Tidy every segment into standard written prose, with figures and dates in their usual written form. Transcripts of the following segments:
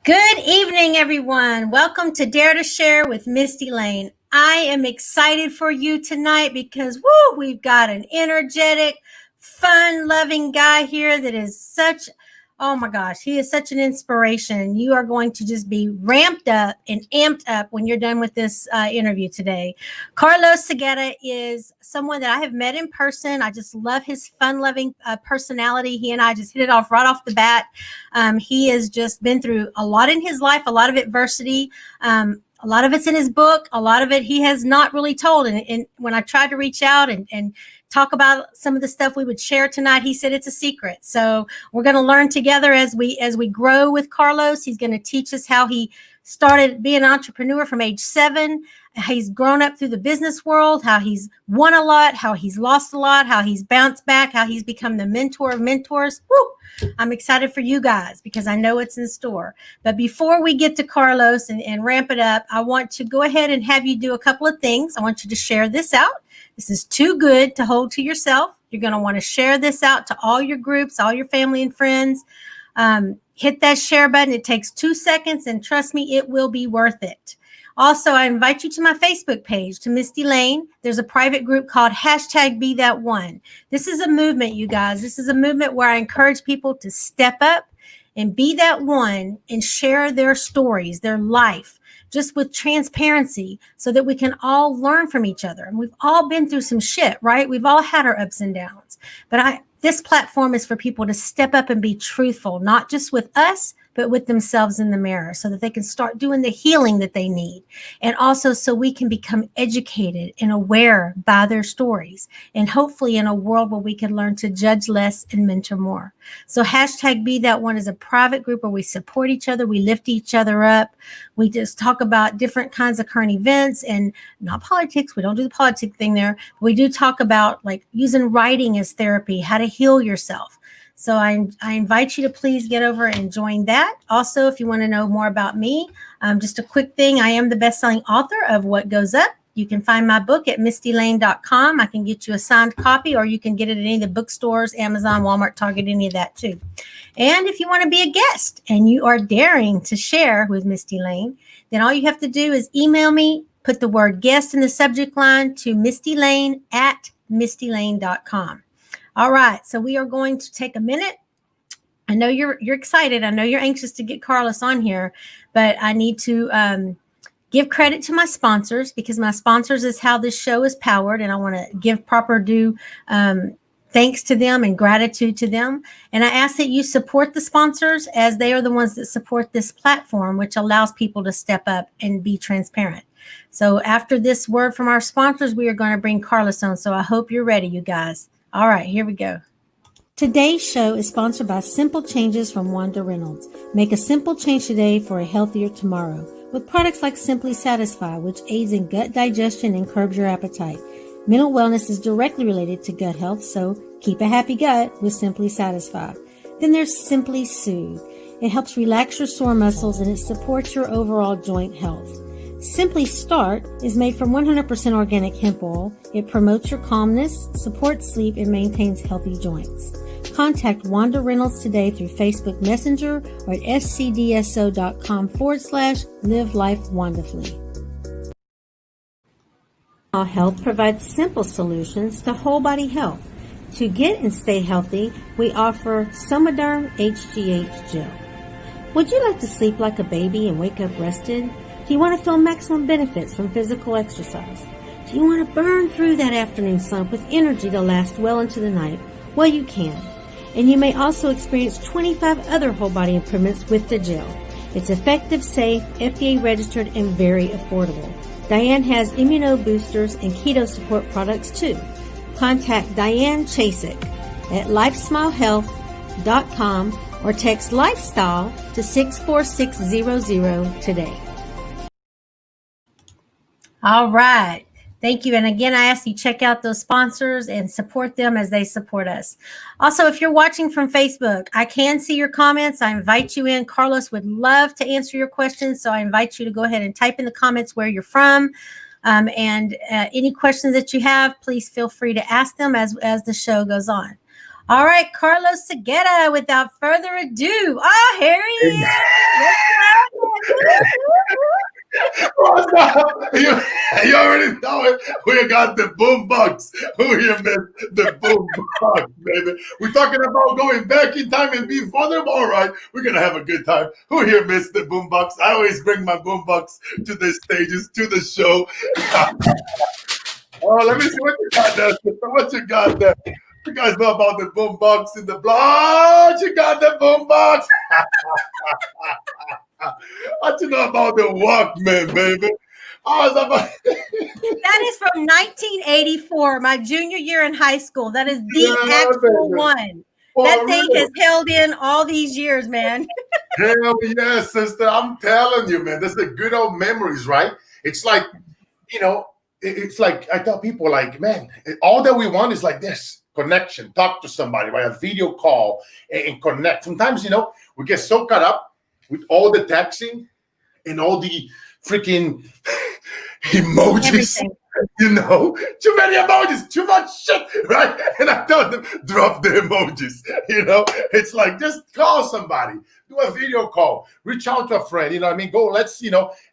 Good evening, everyone. Welcome to Dare to Share with Mistie Layne. I am excited for you tonight because, we've got an energetic, fun-loving guy here that is oh my gosh, he is such an inspiration. You are going to just be ramped up and amped up when you're done with this interview today. Carlos Segura is someone that I have met in person. I just love his fun-loving personality. He and I just hit it off right off the bat. He has just been through a lot in his life, a lot of adversity. A lot of it's in his book. A lot of it he has not really told. And when I tried to reach out and talk about some of the stuff we would share tonight, he said it's a secret. So we're going to learn together as we grow with Carlos. He's going to teach us how he started being an entrepreneur from age 7. He's grown up through the business world, how he's won a lot, how he's lost a lot, how he's bounced back, how he's become the mentor of mentors. I'm excited for you guys because I know it's in store. But before we get to Carlos and ramp it up, I want to go ahead and have you do a couple of things. I want you to share this out. This is too good to hold to yourself. You're going to want to share this out to all your groups, all your family and friends. Hit that share button. It takes 2 seconds, and trust me, it will be worth it. Also, I invite you to my Facebook page, to Mistie Layne. There's a private group called #BeThatOne. This is a movement, you guys. This is a movement where I encourage people to step up and be that one and share their stories, their life, just with transparency so that we can all learn from each other. And we've all been through some shit, right? We've all had our ups and downs. But this platform is for people to step up and be truthful, not just with us, but with themselves in the mirror so that they can start doing the healing that they need. And also so we can become educated and aware by their stories. And hopefully in a world where we can learn to judge less and mentor more. So #BeThatOne is a private group where we support each other. We lift each other up. We just talk about different kinds of current events and not politics. We don't do the politic thing there. We do talk about like using writing as therapy, how to heal yourself. So I invite you to please get over and join that. Also, if you want to know more about me, just a quick thing. I am the best-selling author of What Goes Up. You can find my book at MistieLayne.com. I can get you a signed copy, or you can get it at any of the bookstores, Amazon, Walmart, Target, any of that too. And if you want to be a guest and you are daring to share with Mistie Layne, then all you have to do is email me, put the word guest in the subject line to MistieLayne@MistieLayne.com. All right, so we are going to take a minute. I know you're excited. I know you're anxious to get Carlos on here, but I need to give credit to my sponsors because my sponsors is how this show is powered, and I want to give proper due thanks to them and gratitude to them. And I ask that you support the sponsors as they are the ones that support this platform, which allows people to step up and be transparent. So after this word from our sponsors, we are going to bring Carlos on. So I hope you're ready, you guys. All right, here we go. Today's show is sponsored by Simple Changes from Wanda Reynolds. Make a simple change today for a healthier tomorrow with products like Simply Satisfy, which aids in gut digestion and curbs your appetite. Mental wellness is directly related to gut health, so keep a happy gut with Simply Satisfy. Then there's Simply Soothe. It helps relax your sore muscles and it supports your overall joint health. Simply Start is made from 100% organic hemp oil. It promotes your calmness, supports sleep, and maintains healthy joints. Contact Wanda Reynolds today through Facebook Messenger or at scdso.com/live life wonderfully. Health provides simple solutions to whole body health. To get and stay healthy, we offer Somaderm HGH Gel. Would you like to sleep like a baby and wake up rested? Do you want to feel maximum benefits from physical exercise? Do you want to burn through that afternoon slump with energy to last well into the night? Well, you can. And you may also experience 25 other whole body improvements with the gel. It's effective, safe, FDA registered, and very affordable. Diane has immuno boosters and keto support products too. Contact Diane Chasik at lifesmilehealth.com or text lifestyle to 64600 today. All right. Thank you. And again, I ask you check out those sponsors and support them as they support us. Also, if you're watching from Facebook, I can see your comments. I invite you in. Carlos would love to answer your questions. So I invite you to go ahead and type in the comments where you're from. And any questions that you have, please feel free to ask them as the show goes on. All right, Carlos Segueda, without further ado. Oh, here he is. What's up? You already know it. We got the boom box. Who here missed the boom box, baby? We're talking about going back in time and be vulnerable. All right, we're gonna have a good time. Who here missed the boom box? I always bring my boom box to the stages, to the show. Oh, let me see what you got there. What you got there? You guys know about the boom box in the blog. You got the boom box. What you know about the Walkman, baby? I was about That is from 1984, my junior year in high school. That is the yeah, actual baby. one. That For thing real. has held in all these years, man. Hell yes, sister. I'm telling you, man. This is the good old memories, right? It's like, it's like I tell people, like, man, all that we want is like this connection, talk to somebody, right? A video call and connect. Sometimes, we get so caught up with all the texting and all the freaking emojis, Everything. too many emojis, too much shit, right? And I tell them, drop the emojis, it's like, just call somebody, do a video call, reach out to a friend, go, let's,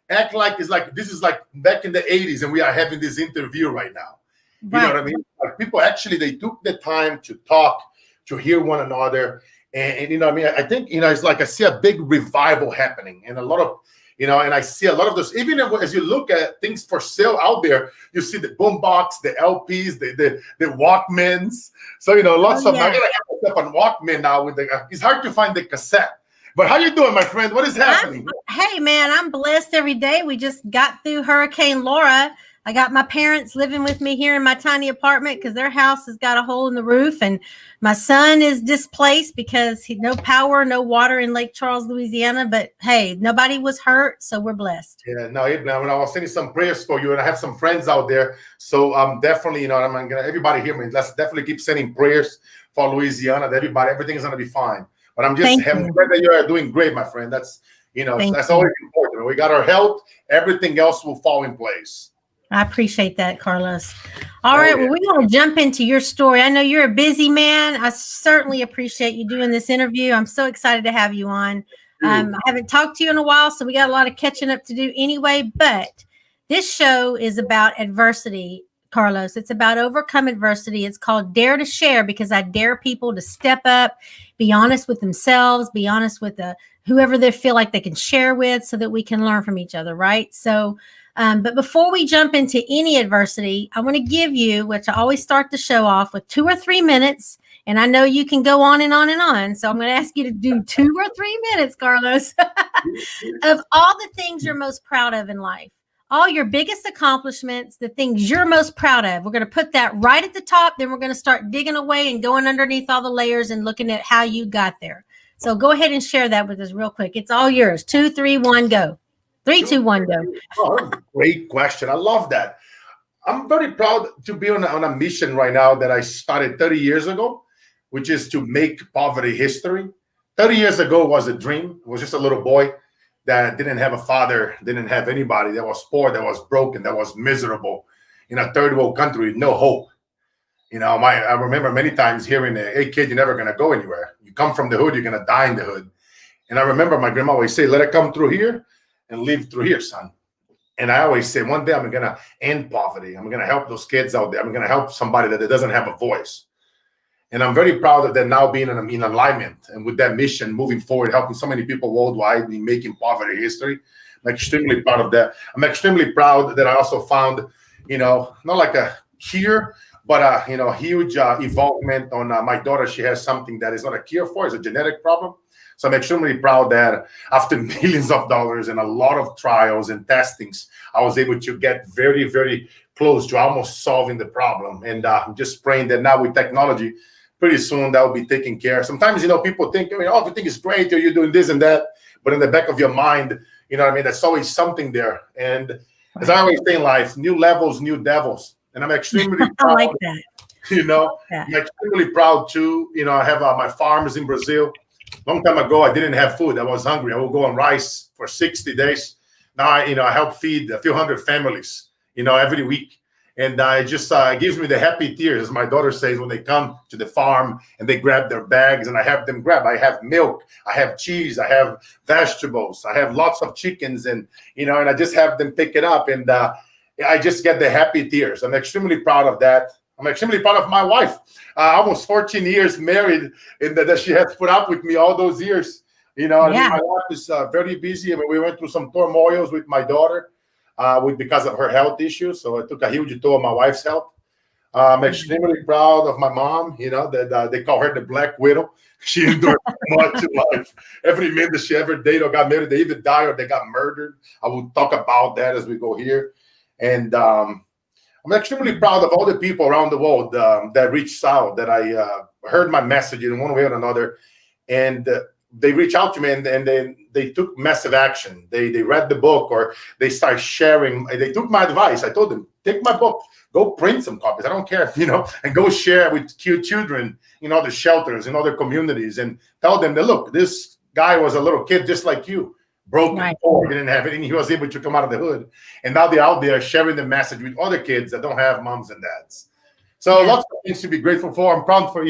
act like this is like back in the 80s and we are having this interview right now. You know what I mean? Like people actually, they took the time to talk, to hear one another. And you know what I mean? I think, it's like I see a big revival happening and a lot of, and I see a lot of those, even as you look at things for sale out there, you see the boombox, the LPs, the Walkmans. So, lots of, I gotta have myself on Walkman now it's hard to find the cassette. But how you doing, my friend? What is happening? Hey, man, I'm blessed every day. We just got through Hurricane Laura. I got my parents living with me here in my tiny apartment because their house has got a hole in the roof. And my son is displaced because no power, no water in Lake Charles, Louisiana. But hey, nobody was hurt. So we're blessed. Yeah, no, I was sending some prayers for you, and I have some friends out there. So definitely, I'm gonna everybody hear me. Let's definitely keep sending prayers for Louisiana. Everybody, everything is gonna be fine. But I'm just glad that you are doing great, my friend. That's that's always important. We got our health, everything else will fall in place. I appreciate that, Carlos. All right. Well, we're going to jump into your story. I know you're a busy man. I certainly appreciate you doing this interview. I'm so excited to have you on. I haven't talked to you in a while, so we got a lot of catching up to do anyway. But this show is about adversity, Carlos. It's about overcome adversity. It's called Dare to Share because I dare people to step up, be honest with themselves, be honest with whoever they feel like they can share with so that we can learn from each other, right? So, but before we jump into any adversity, I want to give you, which I always start the show off with 2 or 3 minutes. And I know you can go on and on and on. So I'm going to ask you to do 2 or 3 minutes, Carlos, of all the things you're most proud of in life, all your biggest accomplishments, the things you're most proud of. We're going to put that right at the top. Then we're going to start digging away and going underneath all the layers and looking at how you got there. So go ahead and share that with us real quick. It's all yours. 2, 3, 1, go. 3, 2, 1, go. Oh, great question. I love that. I'm very proud to be on a mission right now that I started 30 years ago, which is to make poverty history. 30 years ago was a dream. It was just a little boy that didn't have a father, didn't have anybody, that was poor, that was broken, that was miserable in a third world country with no hope. I remember many times hearing, hey, kid, you're never going to go anywhere. You come from the hood, you're going to die in the hood. And I remember my grandma always say, let it come through here and live through here, son. And I always say, one day I'm going to end poverty. I'm going to help those kids out there. I'm going to help somebody that doesn't have a voice. And I'm very proud of that now being in alignment and with that mission moving forward, helping so many people worldwide in making poverty history. I'm extremely proud of that. I'm extremely proud that I also found, not like a cure, but a huge involvement on my daughter. She has something that is not a cure for, it's a genetic problem. So I'm extremely proud that after millions of dollars and a lot of trials and testings, I was able to get very, very close to almost solving the problem. And I'm just praying that now with technology, pretty soon that will be taken care of. Sometimes, people think, everything is great, or you're doing this and that. But in the back of your mind, there's always something there. And as I always say in life, new levels, new devils. And I'm extremely proud. I like that. I'm extremely proud too. I have my farms in Brazil. Long time ago, I didn't have food. I was hungry. I would go on rice for 60 days. Now, I help feed a few hundred families, every week. And it just gives me the happy tears, as my daughter says, when they come to the farm and they grab their bags and I have them grab. I have milk, I have cheese, I have vegetables, I have lots of chickens, and and I just have them pick it up, and I just get the happy tears. I'm extremely proud of that. I'm extremely proud of my wife. Almost 14 years married, and that she has put up with me all those years. I mean, my wife is very busy. I mean, we went through some turmoils with my daughter because of her health issues. So it took a huge toll on my wife's health. I'm extremely proud of my mom. That they call her the Black Widow. She endured much in life. Every man that she ever dated or got married, they either died or they got murdered. I will talk about that as we go here. And I'm extremely proud of all the people around the world that reached out, that I heard my message in one way or another. And they reach out to me, and then they took massive action. They read the book, or they start sharing. They took my advice. I told them, take my book, go print some copies. I don't care if, and go share with cute children in other shelters, in other communities, and tell them that, look, this guy was a little kid just like you, broken, poor, didn't have anything. He was able to come out of the hood. And now they're out there sharing the message with other kids that don't have moms and dads. So lots of things to be grateful for. I'm proud for,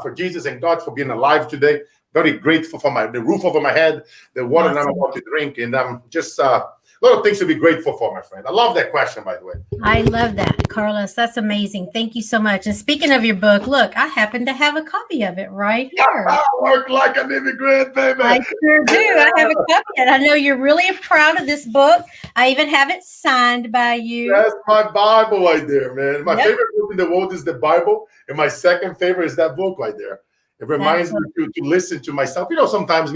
for Jesus and God for being alive today. Very grateful for the roof over my head, the water that I'm about to drink, and I'm just a lot of things to be grateful for, my friend. I love that question, by the way. I love that, Carlos. That's amazing. Thank you so much. And speaking of your book, look, I happen to have a copy of it right here. I work like an immigrant, baby. I sure do. I have a copy, and I know you're really proud of this book. I even have it signed by you. That's my Bible right there, man. My favorite book in the world is the Bible, and my second favorite is that book right there. It reminds me to listen to myself. Sometimes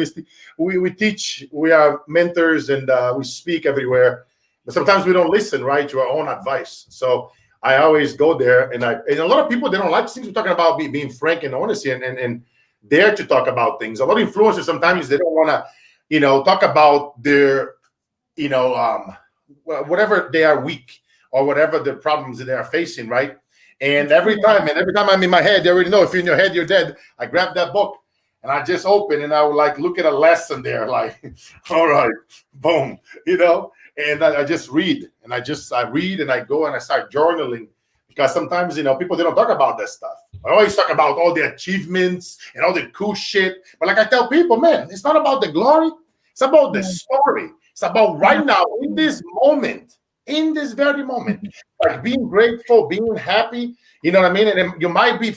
we teach, we are mentors, and we speak everywhere, but sometimes we don't listen, right, to our own advice. So I always go there, and a lot of people, they don't like things we're talking about, being frank and honest, and dare to talk about things. A lot of influencers, sometimes they don't want to, talk about their, whatever they are weak or whatever the problems that they are facing, right? And every time I'm in my head, they already know, if you're in your head, you're dead. I grab that book and I just open, and I would look at a lesson there, all right, boom, and I just read, and I read, and I go and I start journaling, because sometimes, people, they don't talk about that stuff. I always talk about all the achievements and all the cool shit. But like I tell people, man, it's not about the glory. It's about the story. It's about right now, in this moment, in this very moment, being grateful, being happy, you know what I mean? And you might be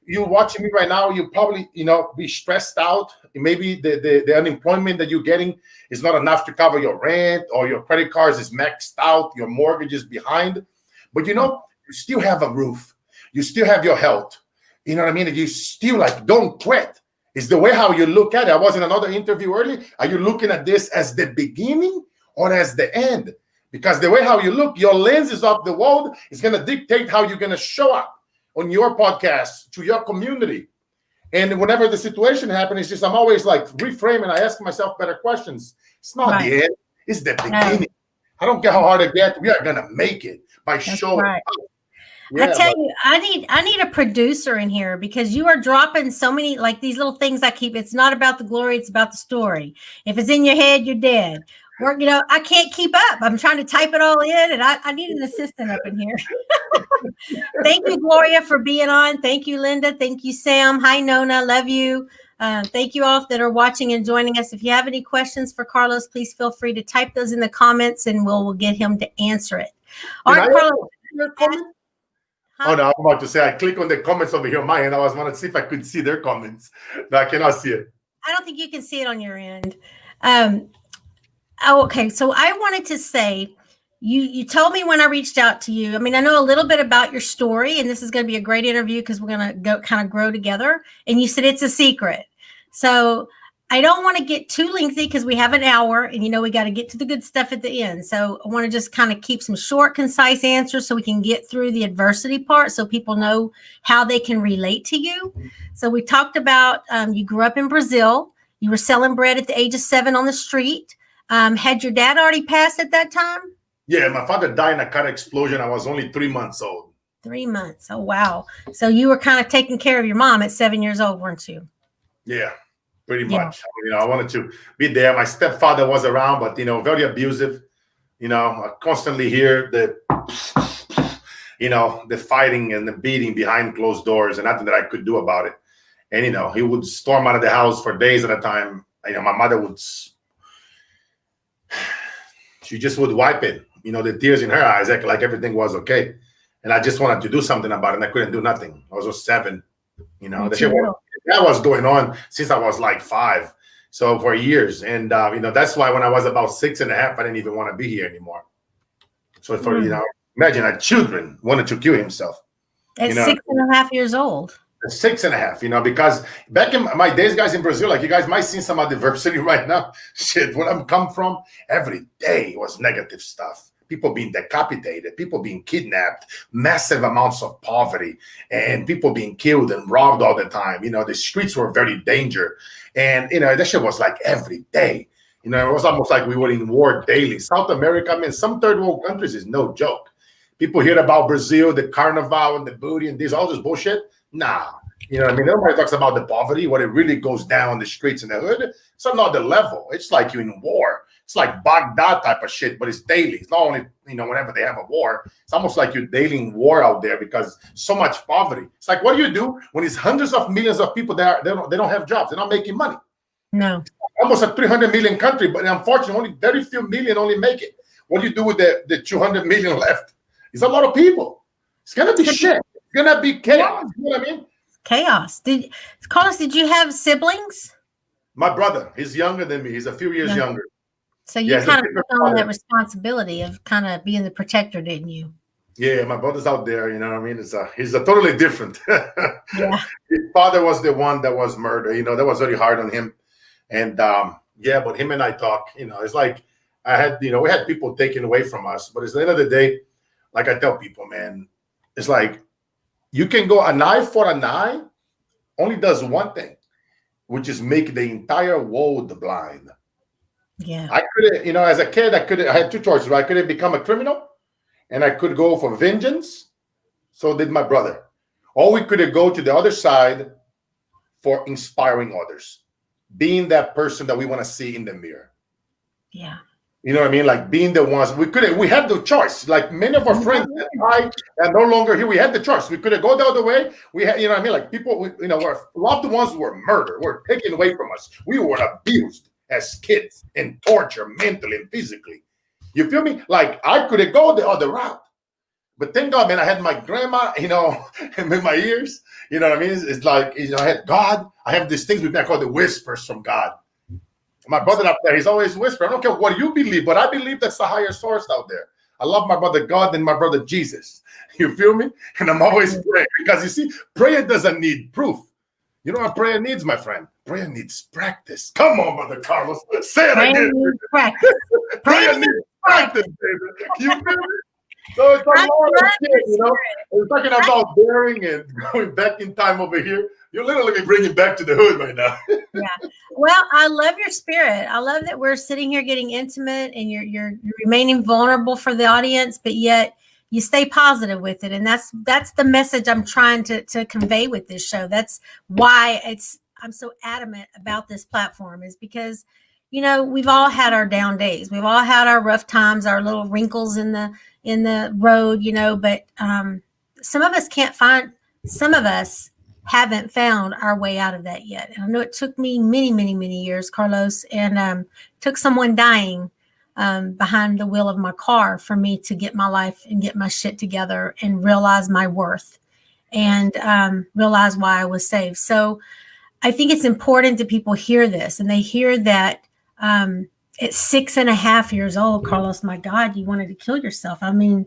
you watching me right now, you probably, be stressed out. Maybe the unemployment that you're getting is not enough to cover your rent, or your credit cards is maxed out, your mortgage is behind. But you still have a roof. You still have your health. You know what I mean? And you still don't quit. It's the way how you look at it. I was in another interview earlier. Are you looking at this as the beginning or as the end? Because the way how you look, your lenses of the world is going to dictate how you're going to show up on your podcast, to your community. And whenever the situation happens, I'm always reframing. I ask myself better questions. It's not the end. It's the beginning. I don't care how hard it gets. We are going to make it by showing up. I tell you, I need a producer in here, because you are dropping so many, these little things I keep. It's not about the glory. It's about the story. If it's in your head, you're dead. I can't keep up. I'm trying to type it all in, and I need an assistant up in here. Thank you, Gloria, for being on. Thank you, Linda. Thank you, Sam. Hi, Nona. Love you. Thank you all that are watching and joining us. If you have any questions for Carlos, please feel free to type those in the comments, and we'll get him to answer it. All right, Carlos. Oh, no, I'm about to say, I click on the comments over here on my end. I was wanting to see if I could see their comments. No, I cannot see it. I don't think you can see it on your end. Okay. So I wanted to say, you told me when I reached out to you, I mean, I know a little bit about your story, and this is going to be a great interview because we're going to go kind of grow together. And you said it's a secret. So I don't want to get too lengthy because we have an hour, and we got to get to the good stuff at the end. So I want to just kind of keep some short, concise answers so we can get through the adversity part, so people know how they can relate to you. So we talked about you grew up in Brazil. You were selling bread at the age of 7 on the street. Had your dad already passed at that time? Yeah, my father died in a car explosion. I was only 3 months old. 3 months. Oh, wow. So you were kind of taking care of your mom at 7 years old, weren't you? Yeah, pretty much. I wanted to be there. My stepfather was around, but, very abusive. I constantly hear the the fighting and the beating behind closed doors, and nothing that I could do about it. And he would storm out of the house for days at a time. My mother would, she just would wipe it, the tears in her eyes, act like everything was okay. And I just wanted to do something about it, and I couldn't do nothing. I was just 7. That was going on since I was like 5. So for years. And, that's why when I was about 6.5, I didn't even want to be here anymore. So imagine a children wanted to kill himself. At 6.5 years old. 6.5, because back in my days, guys, in Brazil, like you guys might see some of the diversity right now. Shit, where I'm come from, every day was negative stuff. People being decapitated, people being kidnapped, massive amounts of poverty, and people being killed and robbed all the time. The streets were very dangerous. And, that shit was like every day. It was almost like we were in war daily. South America, some third world countries is no joke. People hear about Brazil, the carnival and the booty and all this bullshit. Nah. Nobody talks about the poverty, what it really goes down on the streets in the hood. It's another level. It's like you're in war. It's like Baghdad type of shit, but it's daily. It's not only, whenever they have a war. It's almost like you're daily in war out there because so much poverty. It's like, what do you do when it's hundreds of millions of people there? They don't have jobs. They're not making money. No. Almost a 300 million country, but unfortunately, only very few million only make it. What do you do with the 200 million left? It's a lot of people. It's going to be shit. It's going to be chaos. You know what I mean? Chaos. Carlos, did you have siblings? My brother, he's younger than me. He's a few years younger. So you kind of took on that responsibility of kind of being the protector, didn't you? Yeah, my brother's out there. You know what I mean? He's a totally different. Yeah. His father was the one that was murdered. That was very hard on him. And but him and I talk. It's like we had people taken away from us. But at the end of the day, like I tell people, man, it's like you can go an eye for an eye only does one thing, which is make the entire world blind. Yeah. I could, as a kid, I had 2 choices. Right? I could have become a criminal and I could go for vengeance. So did my brother. Or we could have go to the other side for inspiring others, being that person that we want to see in the mirror. Yeah. You know what I mean? Like being the ones we had the choice. Like many of our friends that died and no longer here, we had the choice. We could have gone the other way. We had, what I mean? Like people, our loved ones were murdered, were taken away from us. We were abused as kids and tortured mentally and physically. You feel me? Like I could have gone the other route. But thank God, man, I had my grandma, in my ears. You know what I mean? It's like, I had God. I have these things with me I call the whispers from God. My brother up there, he's always whispering. I don't care what you believe, but I believe that's the higher source out there. I love my brother God and my brother Jesus. You feel me? And I'm always praying because you see, prayer doesn't need proof. You know what prayer needs, my friend? Prayer needs practice. Come on, Brother Carlos. Say it again. Practice. Prayer needs practice, baby. You feel me? So it's a lot of shit, We're talking about daring and going back in time over here. You're literally bringing back to the hood right now. Yeah. Well, I love your spirit. I love that we're sitting here getting intimate and you're remaining vulnerable for the audience, but yet you stay positive with it. And that's the message I'm trying to convey with this show. That's why I'm so adamant about this platform, is because, we've all had our down days. We've all had our rough times, our little wrinkles in the road, but some of us haven't found our way out of that yet. And I know it took me many, many, many years, Carlos, and took someone dying behind the wheel of my car for me to get my life and get my shit together and realize my worth and realize why I was saved. So I think it's important that people hear this, and they hear that at 6.5 years old, Carlos, my God, you wanted to kill yourself. I mean,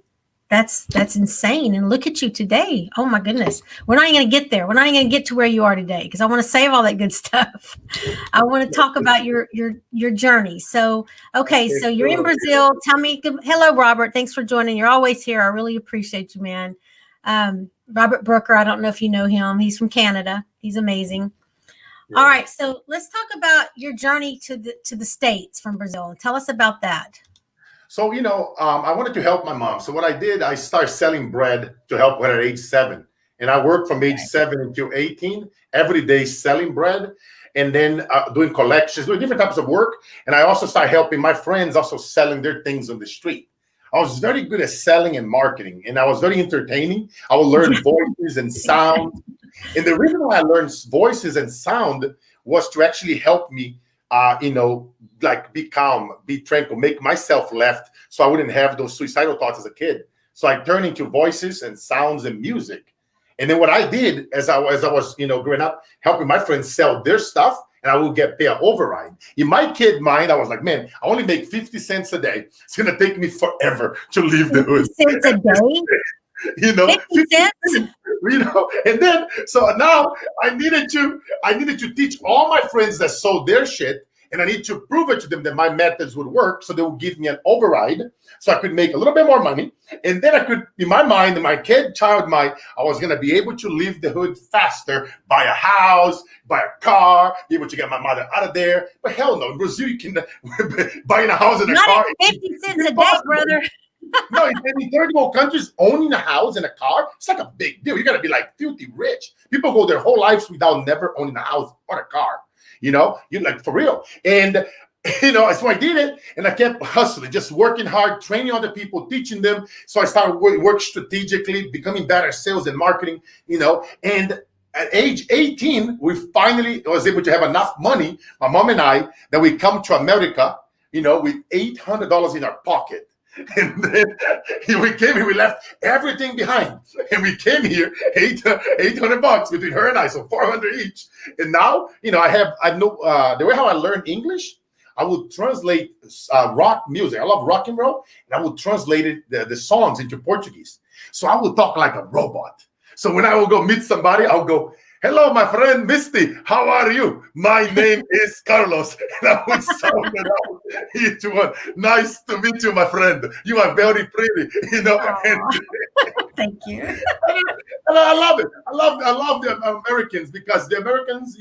that's insane. And look at you today. Oh my goodness. We're not even going to get there. We're not even going to get to where you are today, because I want to save all that good stuff. I want to talk about your journey. So, okay. So you're in Brazil. Tell me, hello, Robert. Thanks for joining. You're always here. I really appreciate you, man. Robert Brooker. I don't know if you know him. He's from Canada. He's amazing. Yeah. All right. So let's talk about your journey to the States from Brazil. Tell us about that. So, I wanted to help my mom. So what I did, I started selling bread to help her at age 7. And I worked from age 7 until 18, every day selling bread, and then doing collections, doing different types of work. And I also started helping my friends also selling their things on the street. I was very good at selling and marketing, and I was very entertaining. I would learn voices and sound. And the reason why I learned voices and sound was to actually help me, like be calm, be tranquil, make myself laugh, so I wouldn't have those suicidal thoughts as a kid. So I turned into voices and sounds and music. And then what I did as I was, growing up, helping my friends sell their stuff, and I would get paid an override. In my kid mind, I was like, man, I only make 50 cents a day. It's gonna take me forever to leave the hood. 50 cents a day? 50 cents? And then so now I needed to teach all my friends that sold their shit, and I need to prove it to them that my methods would work, so they would give me an override so I could make a little bit more money. And then I could, in my mind, in my child mind, I was going to be able to leave the hood faster, buy a house, buy a car, be able to get my mother out of there. But hell no, in Brazil, you can buying a house and a car. Not 50 cents a day, brother. No, in third world countries, owning a house and a car, it's like a big deal. You got to be like filthy rich. People go their whole lives without never owning a house or a car. You're like, for real. And, so I did it, and I kept hustling, just working hard, training other people, teaching them. So I started work strategically, becoming better at sales and marketing, and at age 18, we finally was able to have enough money, my mom and I, that we come to America, with $800 in our pocket. And then we came here, we left everything behind, and we came here, $800 between her and I, so 400 each. And now, I know the way how I learned English, I would translate rock music. I love rock and roll, and I would translate the songs into Portuguese. So I would talk like a robot. So when I would go meet somebody, I would go, "Hello, my friend Misty. How are you? My name is Carlos." And I would sound it out each one. "Nice to meet you, my friend. You are very pretty." And Thank you. and I love it. I love the Americans, because the Americans,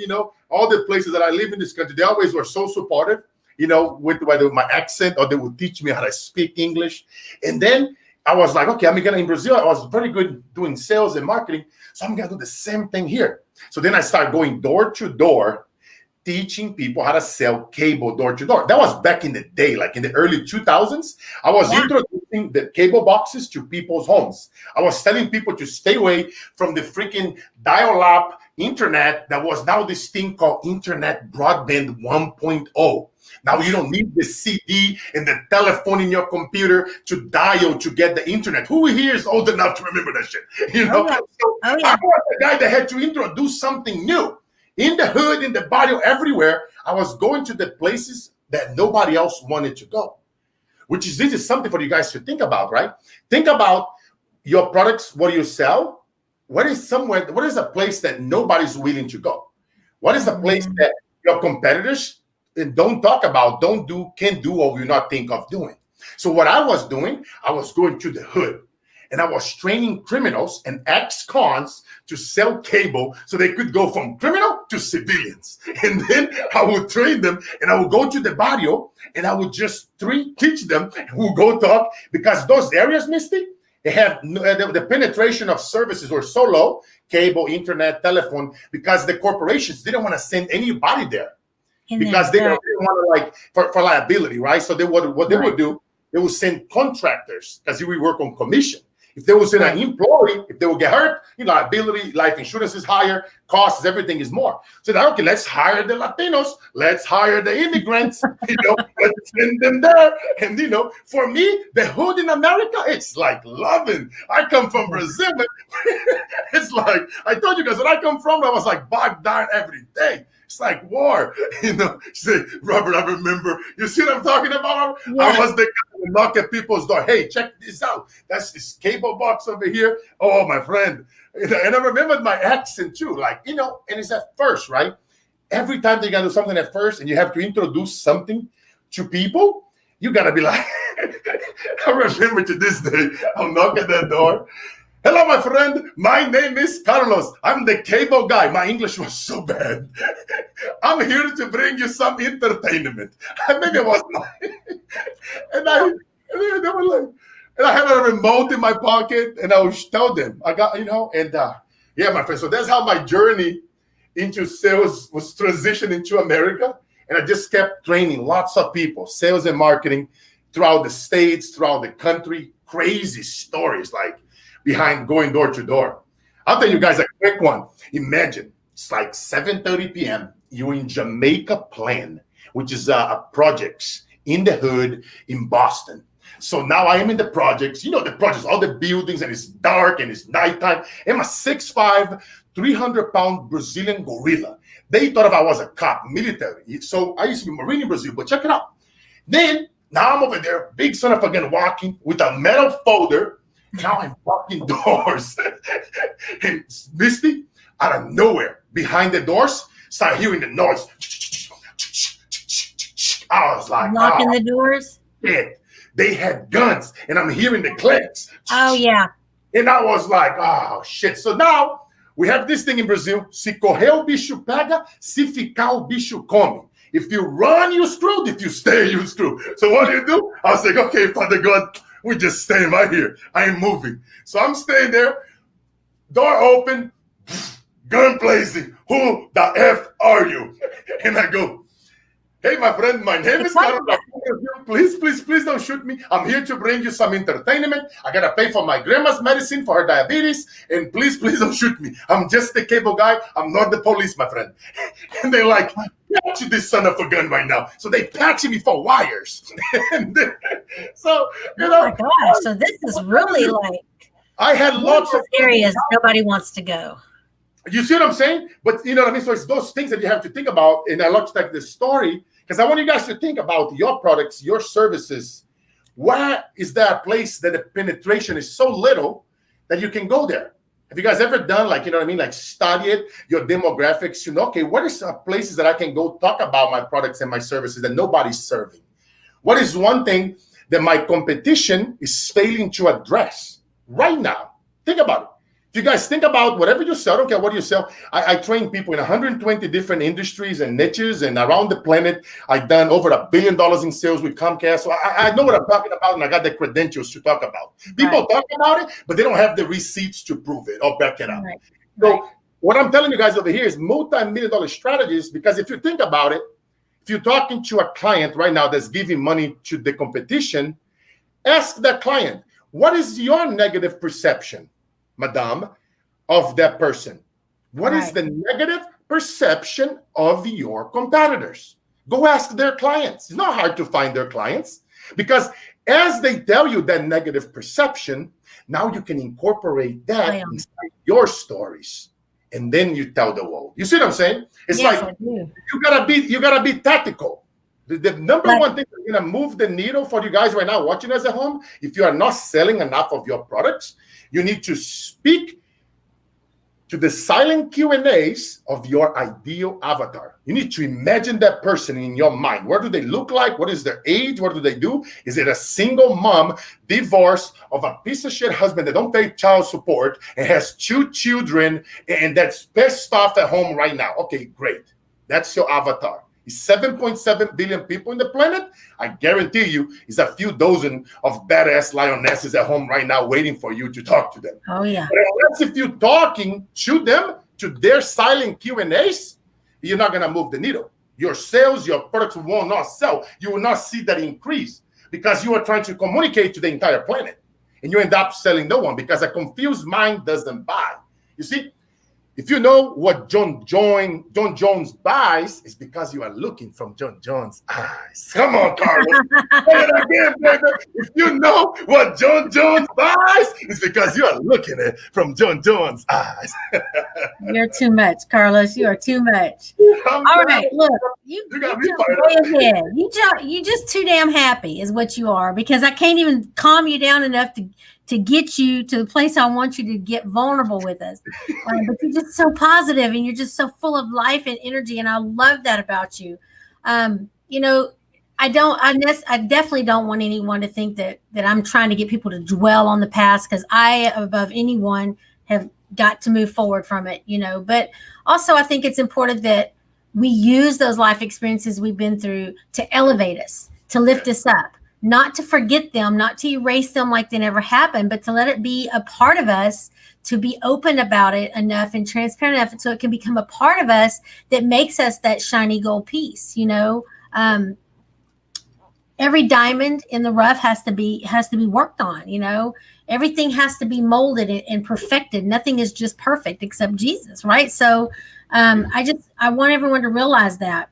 all the places that I live in this country, they always were so supportive, with whether my accent, or they would teach me how to speak English. And then I was like, okay, in Brazil, I was very good doing sales and marketing, so I'm gonna do the same thing here. So then I started going door to door, teaching people how to sell cable door to door. That was back in the day, like in the early 2000s. I was introducing the cable boxes to people's homes. I was telling people to stay away from the freaking dial-up internet that was now this thing called Internet Broadband 1.0. Now you don't need the CD and the telephone in your computer to dial to get the internet. Who here is old enough to remember that shit? Oh, yeah. So I was the guy that had to introduce something new. In the hood, in the barrio, everywhere, I was going to the places that nobody else wanted to go. This is something for you guys to think about, right? Think about your products, what you sell. What is a place that nobody's willing to go? What is a place that your competitors don't talk about, can't do, or will not think of doing? So what I was doing, I was going to the hood, and I was training criminals and ex-cons to sell cable so they could go from criminal to civilians. And then I would train them, and I would go to the barrio, and I would just teach them who go talk, because those areas, Misty, they have the penetration of services were so low, cable, internet, telephone, because the corporations didn't want to send anybody there. Because they didn't want to, for liability, right? So they would do, they would send contractors, because we work on commission. If there was an employee, if they would get hurt, liability, life insurance is higher, costs, everything is more. So now, okay, let's hire the Latinos, let's hire the immigrants, let's send them there. And for me, the hood in America, it's like loving. I come from Brazil, but it's like, I told you guys, when I come from, I was like bogged down every day. It's like war. She said, "Robert, I remember." You see what I'm talking about? Yeah. I was the guy who knock at people's door. "Hey, check this out. That's this cable box over here." "Oh, my friend." And I remembered my accent too. And it's at first, right? Every time they got to do something at first, and you have to introduce something to people, you got to be like, I remember to this day, I'll knock at that door. "Hello, my friend. My name is Carlos. I'm the cable guy." My English was so bad. "I'm here to bring you some entertainment." Maybe I was lying. And they were like, and I had a remote in my pocket, and I would tell them, I got, my friend. So that's how my journey into sales was transitioning to America. And I just kept training lots of people, sales and marketing, throughout the states, throughout the country. Crazy stories like behind going door to door. I'll tell you guys a quick one. Imagine it's like 7:30 p.m. You're in Jamaica Plan, which is a projects in the hood in Boston. So now I am in the projects, the projects, all the buildings, and it's dark and it's nighttime. I'm a 6'5", 300-pound Brazilian gorilla. They thought if I was a cop, military. So I used to be Marine in Brazil, but check it out. Then now I'm over there, big son of a gun, walking with a metal folder. Now I'm walking doors. And Misty, out of nowhere, behind the doors, start hearing the noise. I was like, locking the doors. Shit. They had guns, and I'm hearing the clicks. Oh, yeah. And I was like, oh, shit. So now we have this thing in Brazil. Se correr, o bicho pega. Se ficar, o bicho come. If you run, you're screwed. If you stay, you're screwed. So what do? I was like, okay, Father God, we just staying right here. I ain't moving. So I'm staying there. Door open. Gun blazing. Who the F are you? And I go, hey, my friend, my name is Carlos. Please don't shoot me. I'm here to bring you some entertainment. I got to pay for my grandma's medicine for her diabetes. And please don't shoot me. I'm just the cable guy. I'm not the police, my friend. And they're like, patch this son of a gun right now. So they patch me for wires. And then, so, oh my gosh. So this is really like I had lots of areas nobody wants to go. You see what I'm saying? But you know what I mean? So it's those things that you have to think about. And I love like this story because I want you guys to think about your products, your services. Where is that place that the penetration is so little that you can go there? Have you guys ever done like, you know what I mean? Like study it, your demographics, okay, what is places that I can go talk about my products and my services that nobody's serving? What is one thing that my competition is failing to address right now? Think about it. If you guys think about whatever you sell, I don't care what you sell. I train people in 120 different industries and niches and around the planet. I've done over $1 billion in sales with Comcast. So I know what I'm talking about, and I got the credentials to talk about. People talk about it, but they don't have the receipts to prove it or back it up. Right. So what I'm telling you guys over here is multi-million-dollar strategies, because if you think about it, if you're talking to a client right now that's giving money to the competition, ask that client, what is your negative perception, madame, of that person? What is the negative perception of your competitors? Go ask their clients. It's not hard to find their clients, because as they tell you that negative perception, now you can incorporate that inside your stories, and then you tell the world. You see what I'm saying? It's like you gotta be tactical. The number one thing that's gonna move the needle for you guys right now watching us at home, if you are not selling enough of your products, you need to speak to the silent Q&As of your ideal avatar. You need to imagine that person in your mind. What do they look like? What is their age? What do they do? Is it a single mom, divorced, of a piece of shit husband that don't pay child support and has 2 children and that's pissed off at home right now? Okay, great. That's your avatar. It's 7.7 billion people in the planet. I guarantee you, it's a few dozen of badass lionesses at home right now waiting for you to talk to them. Oh, yeah. But unless if you're talking to them, to their silent Q&As, you're not going to move the needle. Your sales, your products will not sell. You will not see that increase because you are trying to communicate to the entire planet. And you end up selling no one because a confused mind doesn't buy. You see? If you know what John Jones buys, it's because you are looking from John Jones' eyes. Come on, Carlos. Say it again, baby. If you know what John Jones buys, it's because you are looking at it from John Jones' eyes. You're too much, Carlos. You are too much. All right, look, you got me way ahead. You just too damn happy is what you are, because I can't even calm you down enough to get you to the place I want you to get vulnerable with us. But you're just so positive and you're just so full of life and energy. And I love that about you. I definitely don't want anyone to think that I'm trying to get people to dwell on the past, because I, above anyone, have got to move forward from it, but also I think it's important that we use those life experiences we've been through to elevate us, to lift us up. Not to forget them, not to erase them like they never happened, but to let it be a part of us, to be open about it enough and transparent enough so it can become a part of us that makes us that shiny gold piece, And every diamond in the rough has to be worked on, everything has to be molded and perfected. Nothing is just perfect except Jesus, right? So I want everyone to realize that.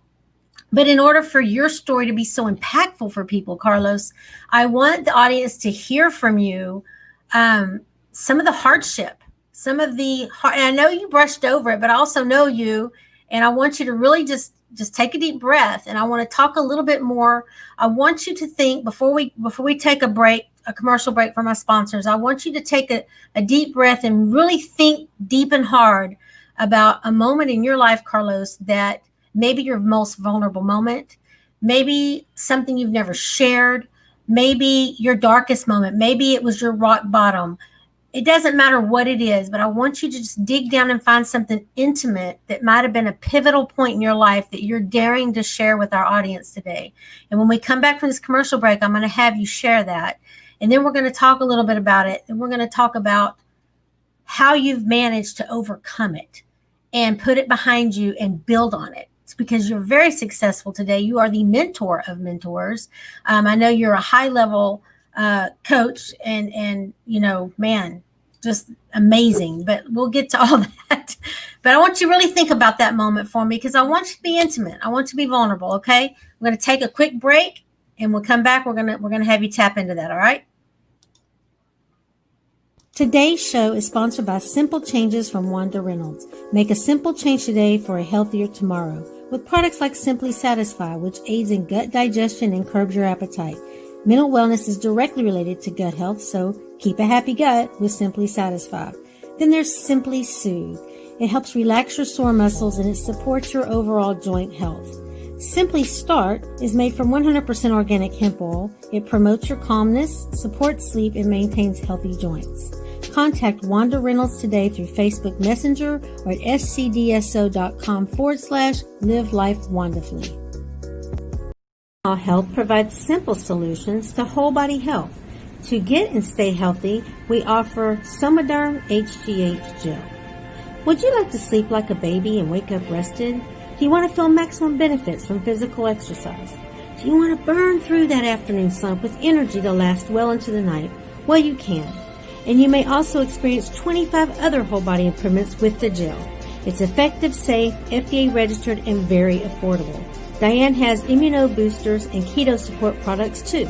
But in order for your story to be so impactful for people, Carlos, I want the audience to hear from you some of the hardship, some of the and I know you brushed over it, but I also know you, and I want you to really just take a deep breath, and I want to talk a little bit more. I want you to think before we take a break, a commercial break for my sponsors. I want you to take a deep breath and really think deep and hard about a moment in your life, Carlos, that maybe your most vulnerable moment, maybe something you've never shared, maybe your darkest moment, maybe it was your rock bottom. It doesn't matter what it is, but I want you to just dig down and find something intimate that might have been a pivotal point in your life that you're daring to share with our audience today. And when we come back from this commercial break, I'm going to have you share that. And then we're going to talk a little bit about it. And we're going to talk about how you've managed to overcome it and put it behind you and build on it. It's because you're very successful today. You are the mentor of mentors. I know you're a high level coach and man, just amazing. But we'll get to all that. But I want you to really think about that moment for me, because I want you to be intimate. I want you to be vulnerable. Okay, we're going to take a quick break, and we'll come back. We're gonna have you tap into that. All right. Today's show is sponsored by Simple Changes from Wanda Reynolds. Make a simple change today for a healthier tomorrow with products like Simply Satisfy, which aids in gut digestion and curbs your appetite. Mental wellness is directly related to gut health, so keep a happy gut with Simply Satisfy. Then there's Simply Soothe. It helps relax your sore muscles and it supports your overall joint health. Simply Start is made from 100% organic hemp oil. It promotes your calmness, supports sleep, and maintains healthy joints. Contact Wanda Reynolds today through Facebook Messenger or at scdso.com/live life wonderfully. Health provides simple solutions to whole body health. To get and stay healthy, we offer Somaderm HGH Gel. Would you like to sleep like a baby and wake up rested? Do you want to feel maximum benefits from physical exercise? Do you want to burn through that afternoon slump with energy to last well into the night? Well, you can. And you may also experience 25 other whole body improvements with the gel. It's effective, safe, FDA registered, and very affordable. Diane has immuno boosters and keto support products too.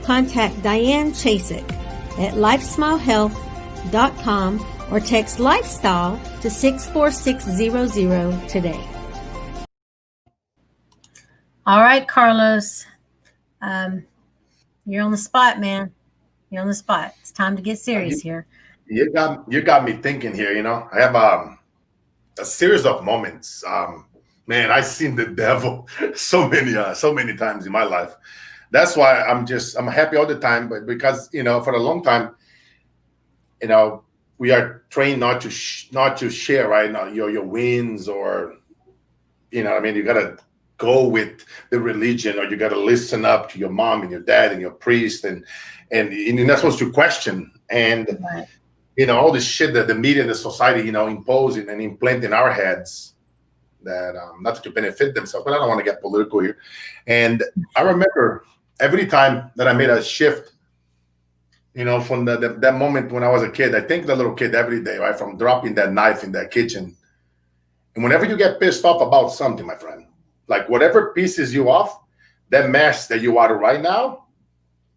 Contact Diane Chasik at lifesmilehealth.com or text lifestyle to 64600 today. All right, Carlos. You're on the spot, man. You're on the spot. It's time to get serious here. You got me thinking here. I have a series of moments. Man, I've seen the devil so many times in my life. That's why I'm happy all the time. But because for a long time, we are trained not to share, right? Now your wins, or you gotta go with the religion, or you gotta listen up to your mom and your dad and your priest, and you're not supposed to question all this shit that the media and the society imposing and implant in our heads, that not to benefit themselves. But I don't want to get political here. And I remember every time that I made a shift, from that moment when I was a kid. I think the little kid every day, right, from dropping that knife in that kitchen. And whenever you get pissed off about something, my friend, like whatever pisses you off, that mess that you are right now,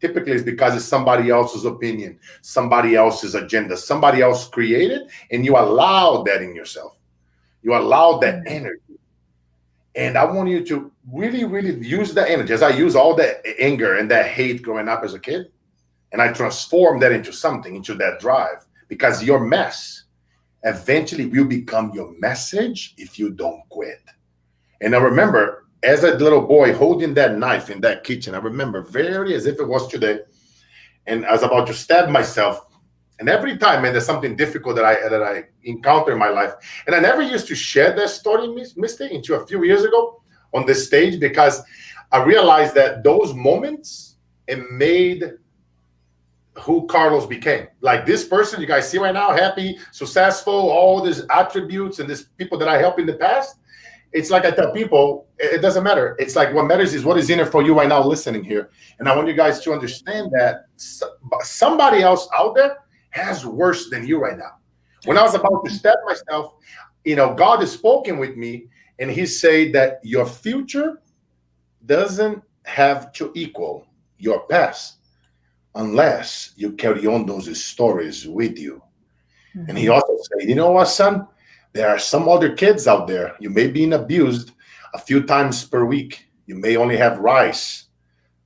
typically is because it's somebody else's opinion, somebody else's agenda, somebody else created, and you allow that in yourself. You allow that energy. And I want you to really, really use that energy, as I use all that anger and that hate growing up as a kid. And I transform that into something, into that drive, because your mess eventually will become your message if you don't quit. And I remember as a little boy holding that knife in that kitchen, I remember very as if it was today. And I was about to stab myself. And every time, man, there's something difficult that I encounter in my life. And I never used to share that story, Mistie, until a few years ago on this stage, because I realized that those moments, it made who Carlos became. Like this person you guys see right now, happy, successful, all these attributes and these people that I helped in the past, It's like I tell people, it doesn't matter. It's like what matters is what is in it for you right now listening here. And I want you guys to understand that somebody else out there has worse than you right now. When I was about to step myself, God has spoken with me and he said that your future doesn't have to equal your past unless you carry on those stories with you. And he also said, you know what, son? There are some other kids out there. You may be abused a few times per week. You may only have rice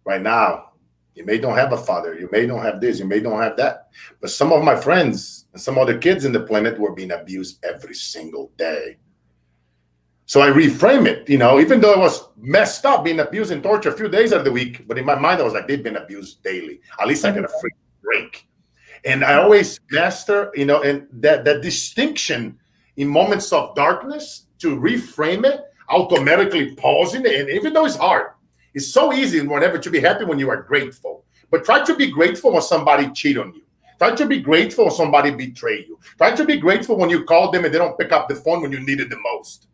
right now. You may don't have a father. You may don't have this. You may don't have that. But some of my friends and some other kids in the planet were being abused every single day. So I reframe it, even though it was messed up, being abused and tortured a few days out of the week. But in my mind, I was like, they've been abused daily. At least I get a free break. And I always master, and that distinction in moments of darkness to reframe it, automatically pausing it. And even though it's hard, it's so easy and whatever to be happy when you are grateful. But try to be grateful when somebody cheat on you. Try to be grateful when somebody betray you. Try to be grateful when you call them and they don't pick up the phone when you need it the most.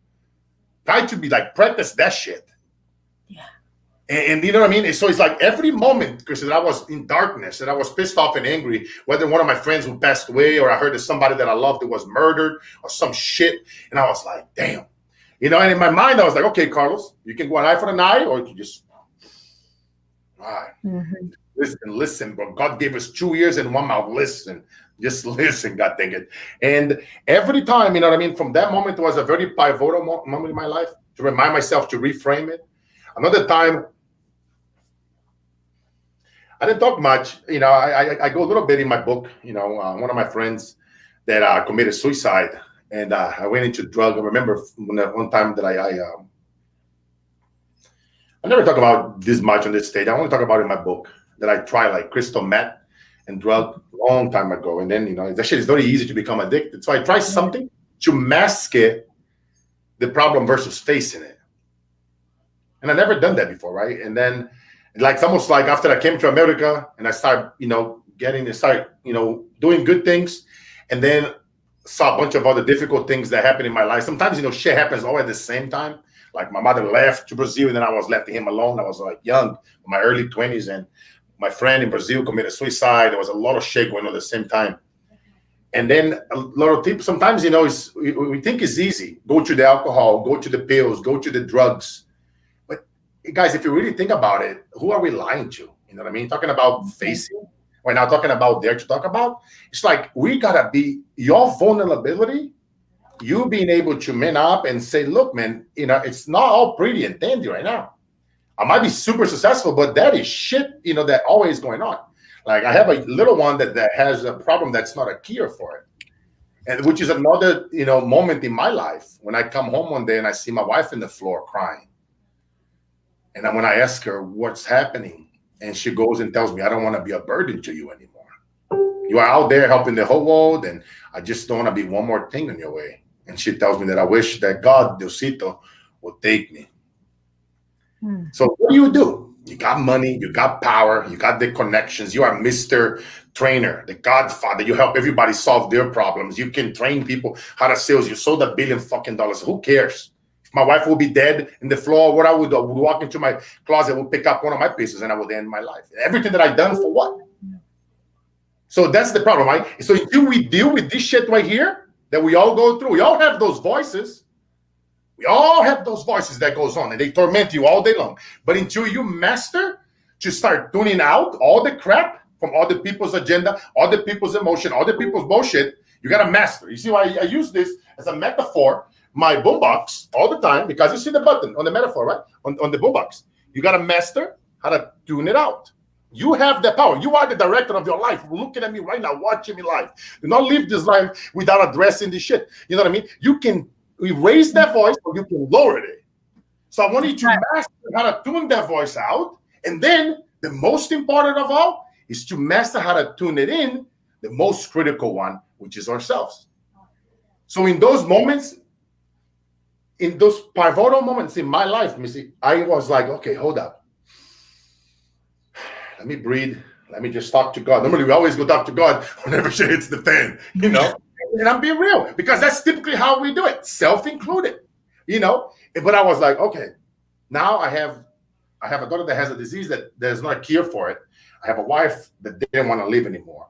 Try to be like, practice that shit. Yeah. And you know what I mean? So it's like every moment, Chris, that I was in darkness and I was pissed off and angry, whether one of my friends who passed away or I heard that somebody that I loved that was murdered or some shit. And I was like, damn. And in my mind, I was like, okay, Carlos, you can go an eye for an eye or you can just, all right, listen, bro. God gave us 2 ears and one mouth. Listen, just listen, God dang it. And every time, you know what I mean? From that moment, it was a very pivotal moment in my life to remind myself to reframe it. Another time, I didn't talk much. I go a little bit in my book. One of my friends that committed suicide, and I went into drug. I remember one time that I never talk about this much on this stage. I only talk about it in my book that I tried like crystal meth and drug a long time ago. And then, that shit is very easy to become addicted. So I tried something to mask it, the problem versus facing it. And I never done that before, right? And then it's almost like after I came to America and I started, doing good things, and then saw a bunch of other difficult things that happened in my life. Sometimes, shit happens all at the same time. Like my mother left to Brazil and then I was left to him alone. I was like young, in my early 20s, and my friend in Brazil committed suicide. There was a lot of shit going on at the same time. And then a lot of people, sometimes, we think it's easy. Go to the alcohol, go to the pills, go to the drugs. But guys, if you really think about it, who are we lying to? You know what I mean? Talking about facing, we're now talking about dare to talk about. It's like we gotta be your vulnerability, you being able to man up and say, look, man, it's not all pretty and dandy right now. I might be super successful, but that is shit, that always going on. Like I have a little one that has a problem that's not a cure for it. And which is another, moment in my life when I come home one day and I see my wife in the floor crying. And then when I ask her what's happening, and she goes and tells me, I don't want to be a burden to you anymore. You are out there helping the whole world, and I just don't want to be one more thing in your way. And she tells me that I wish that God, Diosito, would take me. So what do? You got money, you got power, you got the connections. You are Mr. Trainer, the Godfather. You help everybody solve their problems. You can train people how to sales. You sold $1 billion fucking dollars. Who cares? If my wife will be dead in the floor, what I would do, I would walk into my closet, would pick up one of my pieces, and I would end my life. Everything that I've done for what? So that's the problem, right? So until we deal with this shit right here that we all go through, we all have those voices. We all have those voices that goes on and they torment you all day long. But until you master to start tuning out all the crap from other people's agenda, other people's emotion, other people's bullshit, you got to master. You see why I use this as a metaphor, my boombox all the time, because you see the button on the metaphor, right? On the boombox. You got to master how to tune it out. You have the power. You are the director of your life. Looking at me right now, watching me live. Do not live this life without addressing this shit. You know what I mean? You can raise that voice or you can lower it. So I want you to master how to tune that voice out. And then the most important of all is to master how to tune it in, the most critical one, which is ourselves. So in those moments, in those pivotal moments in my life, Missy, I was like, okay, hold up. Let me breathe. Let me just talk to God. Normally, we always go talk to God whenever shit hits the fan, And I'm being real because that's typically how we do it, self-included. you know. But I was like, okay, now I have a daughter that has a disease that there's not a cure for it. I have a wife that didn't want to live anymore.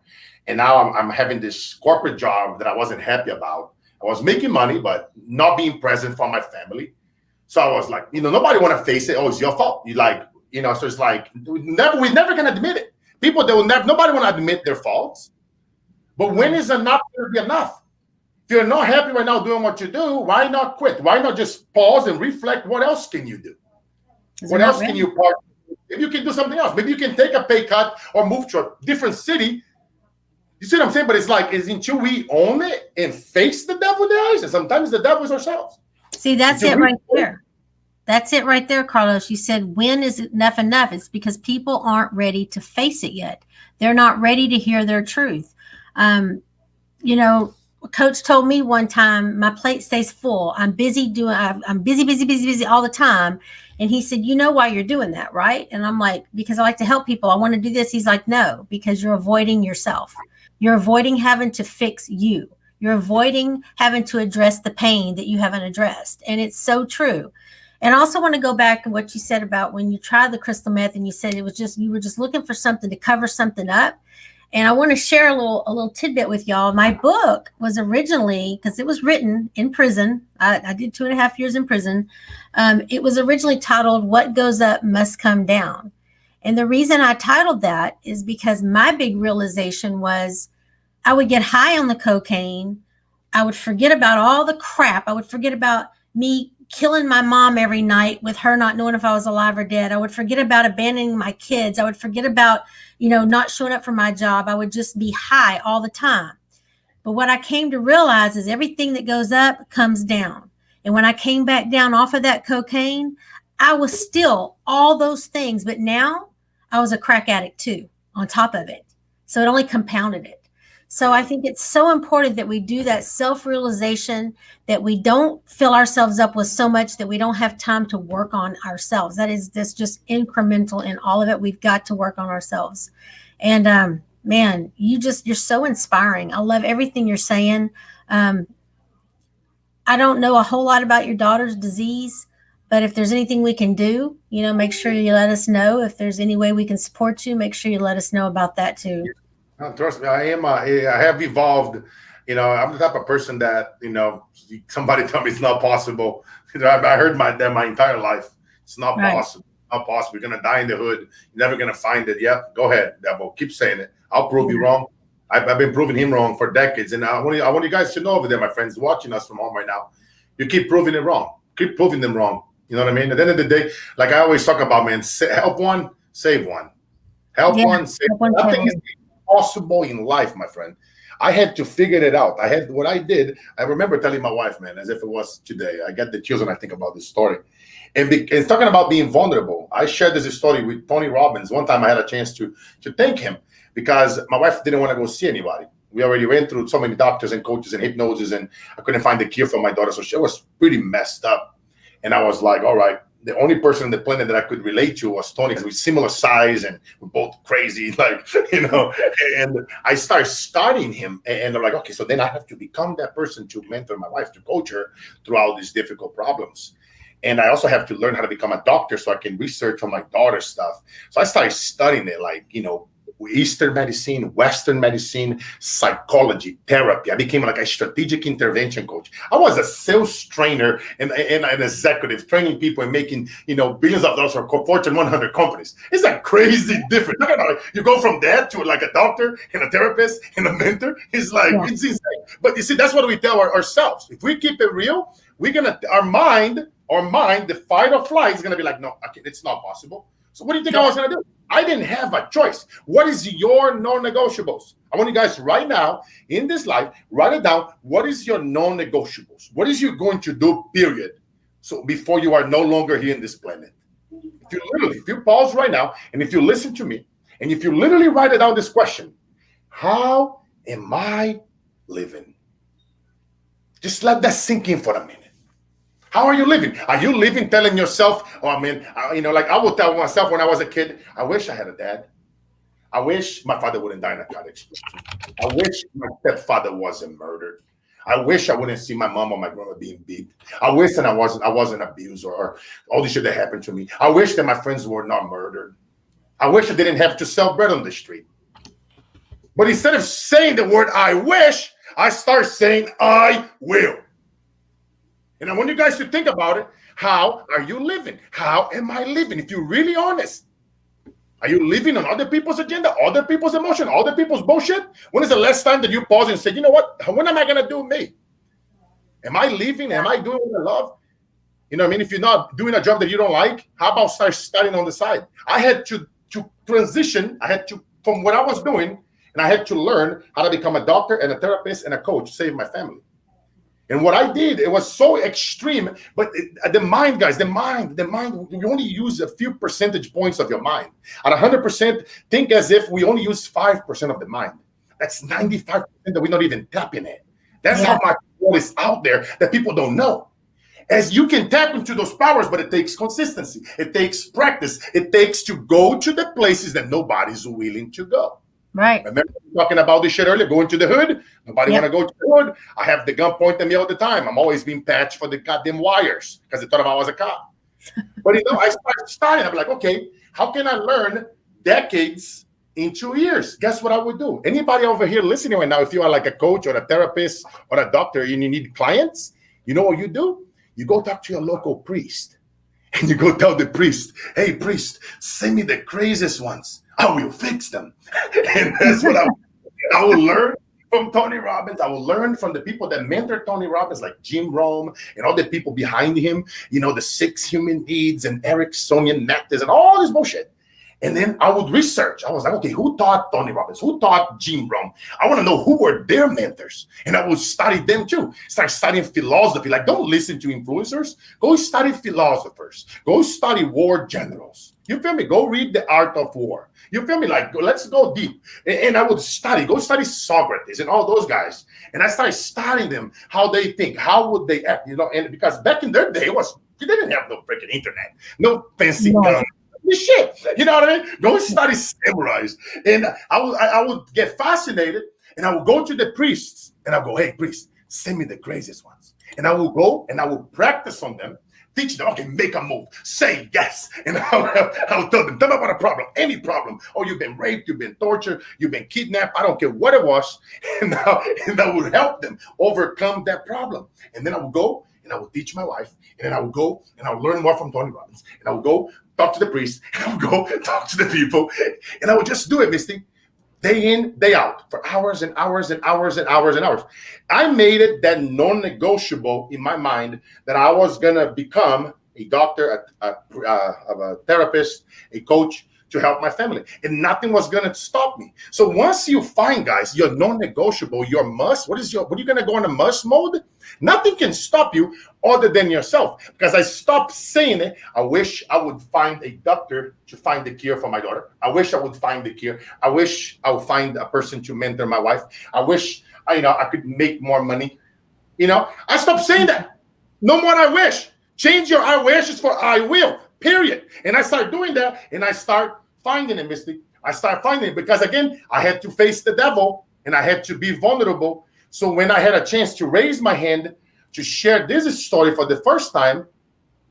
And now I'm having this corporate job that I wasn't happy about. I was making money, but not being present for my family. So I was like, nobody want to face it. Oh, it's your fault. You like, so it's like, we're never going to admit it. People, they will never, nobody want to admit their faults. But when is enough going to be enough? If you're not happy right now doing what you do, why not quit? Why not just pause and reflect? What else can you do? What else can you part? If you can do something else, maybe you can take a pay cut or move to a different city. You see what I'm saying? But it's like, is until we own it and face the devil in the eyes, and sometimes the devil is ourselves. See, that's it right there. That's it right there, Carlos. You said, when is enough enough? It's because people aren't ready to face it yet. They're not ready to hear their truth. Coach told me one time, my plate stays full. I'm busy busy all the time. And he said, you know why you're doing that, right? And I'm like, because I like to help people. I want to do this. He's like, no, because you're avoiding yourself. You're avoiding having to fix you. You're avoiding having to address the pain that you haven't addressed. And it's so true. And I also want to go back to what you said about when you tried the crystal meth and you said you were just looking for something to cover something up. And I want to share a little tidbit with y'all. My book was originally, because it was written in prison. I did 2.5 years in prison. It was originally titled, What Goes Up Must Come Down. And the reason I titled that is because my big realization was I would get high on the cocaine. I would forget about all the crap. I would forget about me killing my mom every night with her not knowing if I was alive or dead. I would forget about abandoning my kids. I would forget about, not showing up for my job. I would just be high all the time. But what I came to realize is everything that goes up comes down. And when I came back down off of that cocaine, I was still all those things. But now I was a crack addict too, on top of it. So it only compounded it. So I think it's so important that we do that self-realization, that we don't fill ourselves up with so much that we don't have time to work on ourselves. That's just incremental in all of it. We've got to work on ourselves. And man, you're so inspiring. I love everything you're saying. I don't know a whole lot about your daughter's disease, but if there's anything we can do, make sure you let us know. If there's any way we can support you, make sure you let us know about that too. No, trust me, I have evolved. I'm the type of person that, somebody tell me it's not possible. I heard that my entire life. It's not possible. Not possible. You're going to die in the hood. You're never going to find it. Yep. Go ahead, devil. Keep saying it. I'll prove you wrong. I've been proving him wrong for decades. And I want you guys to know over there, my friends watching us from home right now, you keep proving it wrong. Keep proving them wrong. You know what I mean? At the end of the day, like I always talk about, man, help one, save one. Help one, save one. Nothing is possible in life, my friend. I had to figure it out. What I did. I remember telling my wife, man, as if it was today. I get the chills when I think about this story. And talking about being vulnerable, I shared this story with Tony Robbins. One time I had a chance to thank him because my wife didn't want to go see anybody. We already went through so many doctors and coaches and hypnosis, and I couldn't find the cure for my daughter. So she was pretty messed up. And I was like, all right. The only person on the planet that I could relate to was Tony, because we're similar size and we're both crazy, and I started studying him, and they're like, okay, so then I have to become that person to mentor my wife, to coach her through all these difficult problems. And I also have to learn how to become a doctor so I can research on my daughter's stuff. So I started studying it, Eastern medicine, Western medicine, psychology, therapy. I became like a strategic intervention coach. I was a sales trainer and an executive, training people and making, billions of dollars for Fortune 100 companies. It's a crazy difference. You go from that to like a doctor and a therapist and a mentor. It's like, It's insane. But you see, that's what we tell ourselves. If we keep it real, our mind, the fight or flight is going to be like, no, okay, it's not possible. So what do you think I was going to do? I didn't have a choice. What is your non-negotiables? I want you guys right now in this life, write it down. What is your non-negotiables? What is you going to do, period? So before you are no longer here in this planet. If you pause right now, and if you listen to me, and if you literally write it down this question, how am I living? Just let that sink in for a minute. How are you living? Are you living telling yourself, I would tell myself when I was a kid, I wish I had a dad. I wish my father wouldn't die in a car explosion. I wish my stepfather wasn't murdered. I wish I wouldn't see my mom or my grandma being beat. I wish that I wasn't abused or all this shit that happened to me. I wish that my friends were not murdered. I wish I didn't have to sell bread on the street. But instead of saying the word I wish, I start saying I will. And I want you guys to think about it. How are you living? How am I living? If you're really honest, are you living on other people's agenda, other people's emotion, other people's bullshit? When is the last time that you pause and say, you know what? When am I going to do me? Am I living? Am I doing what I love? You know what I mean? If you're not doing a job that you don't like, how about start studying on the side? I had to transition. I had to, from what I was doing, and I had to learn how to become a doctor and a therapist and a coach to save my family. And what I did, it was so extreme, but the mind, guys, the mind, you only use a few percentage points of your mind. At 100%, think as if we only use 5% of the mind. That's 95% that we're not even tapping it. That's how much is out there that people don't know. As you can tap into those powers, but it takes consistency. It takes practice. It takes to go to the places that nobody's willing to go. Right. Remember talking about this shit earlier, going to the hood? Nobody want to go to the hood. I have the gun pointing at me all the time. I'm always being patched for the goddamn wires because they thought I was a cop. But I started studying. I'm like, okay, how can I learn decades in 2 years? Guess what I would do? Anybody over here listening right now, if you are like a coach or a therapist or a doctor and you need clients, you know what you do? You go talk to your local priest. And you go tell the priest, hey, priest, send me the craziest ones. I will fix them. And that's what I will learn from Tony Robbins. I will learn from the people that mentor Tony Robbins, like Jim Rome and all the people behind him, you know, the 6 Human Needs and Eric Sonia Nectas and all this bullshit. And then I would research. I was like, okay, who taught Tony Robbins? Who taught Jim Rome? I want to know who were their mentors. And I would study them too. Start studying philosophy. Like, don't listen to influencers. Go study philosophers. Go study war generals. You feel me? Go read The Art of War. You feel me? Like, let's go deep. And I would go study Socrates and all those guys. And I started studying them, how they think, how would they act, you know? And because back in their day, they didn't have no freaking internet, no fancy guns. Shit, you know what I mean? Go study samurais, and I would get fascinated, and I would go to the priests, and I go, hey, priest, send me the craziest ones, and I will go and I will practice on them, teach them, okay, make a move, say yes, and I'll tell them about a problem, any problem. Oh, you've been raped, you've been tortured, you've been kidnapped. I don't care what it was, and I would help them overcome that problem, and then I would go and I would teach my wife, and then I would go and I would learn more from Tony Robbins, and I would go talk to the priest, and I would go talk to the people, and I would just do it, Misty, day in, day out, for hours and hours and hours and hours and hours. I made it that non-negotiable in my mind that I was gonna become a doctor, a therapist, a coach to help my family, and nothing was gonna stop me. So once you find, guys, your non-negotiable, your must, what are you gonna go in a must mode? Nothing can stop you other than yourself. Because I stopped saying it. I wish I would find a doctor to find the cure for my daughter. I wish I would find the cure. I wish I would find a person to mentor my wife. I wish I could make more money. I stopped saying that. No more I wish. Change your I wish is for I will. Period. And I start doing that, and I start finding it, Misty. I start finding it because, again, I had to face the devil, and I had to be vulnerable. So when I had a chance to raise my hand to share this story for the first time,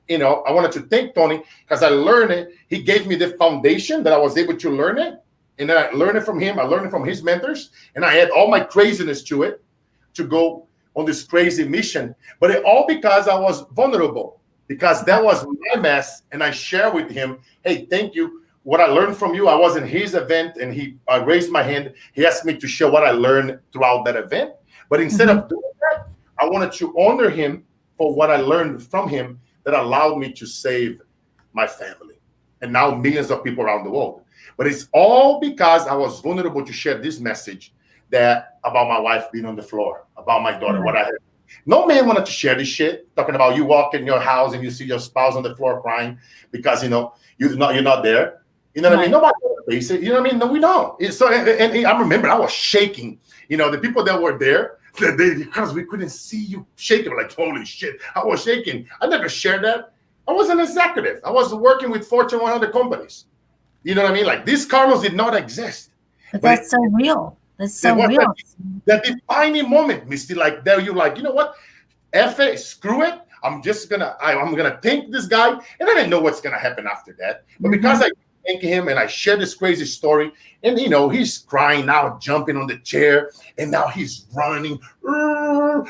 I wanted to thank Tony because I learned it. He gave me the foundation that I was able to learn it. And then I learned it from him. I learned it from his mentors. And I had all my craziness to it to go on this crazy mission. But it all because I was vulnerable, because that was my mess. And I share with him, hey, thank you. What I learned from you, I was in his event, and I raised my hand. He asked me to share what I learned throughout that event. But instead of doing that, I wanted to honor him for what I learned from him that allowed me to save my family and now millions of people around the world. But it's all because I was vulnerable to share this message about my wife being on the floor, about my daughter, what I had. No man wanted to share this shit, talking about you walk in your house and you see your spouse on the floor crying because, you're not there. You know what I mean? Nobody wants to face it. You know what I mean? No, we don't. So, and I remember I was shaking. The people that were there, because we couldn't see you shaking, like, holy shit, I was shaking. I never shared that. I was an executive. I was working with Fortune 100 companies. You know what I mean? Like, this Carlos did not exist. But that's so real. That's There so was real. that defining moment, Misty. Like there, you like, you know what? F it, screw it. I'm gonna thank this guy, and I didn't know what's gonna happen after that. But because Mm-hmm. I thank him and I share this crazy story, and he's crying now, jumping on the chair, and now he's running,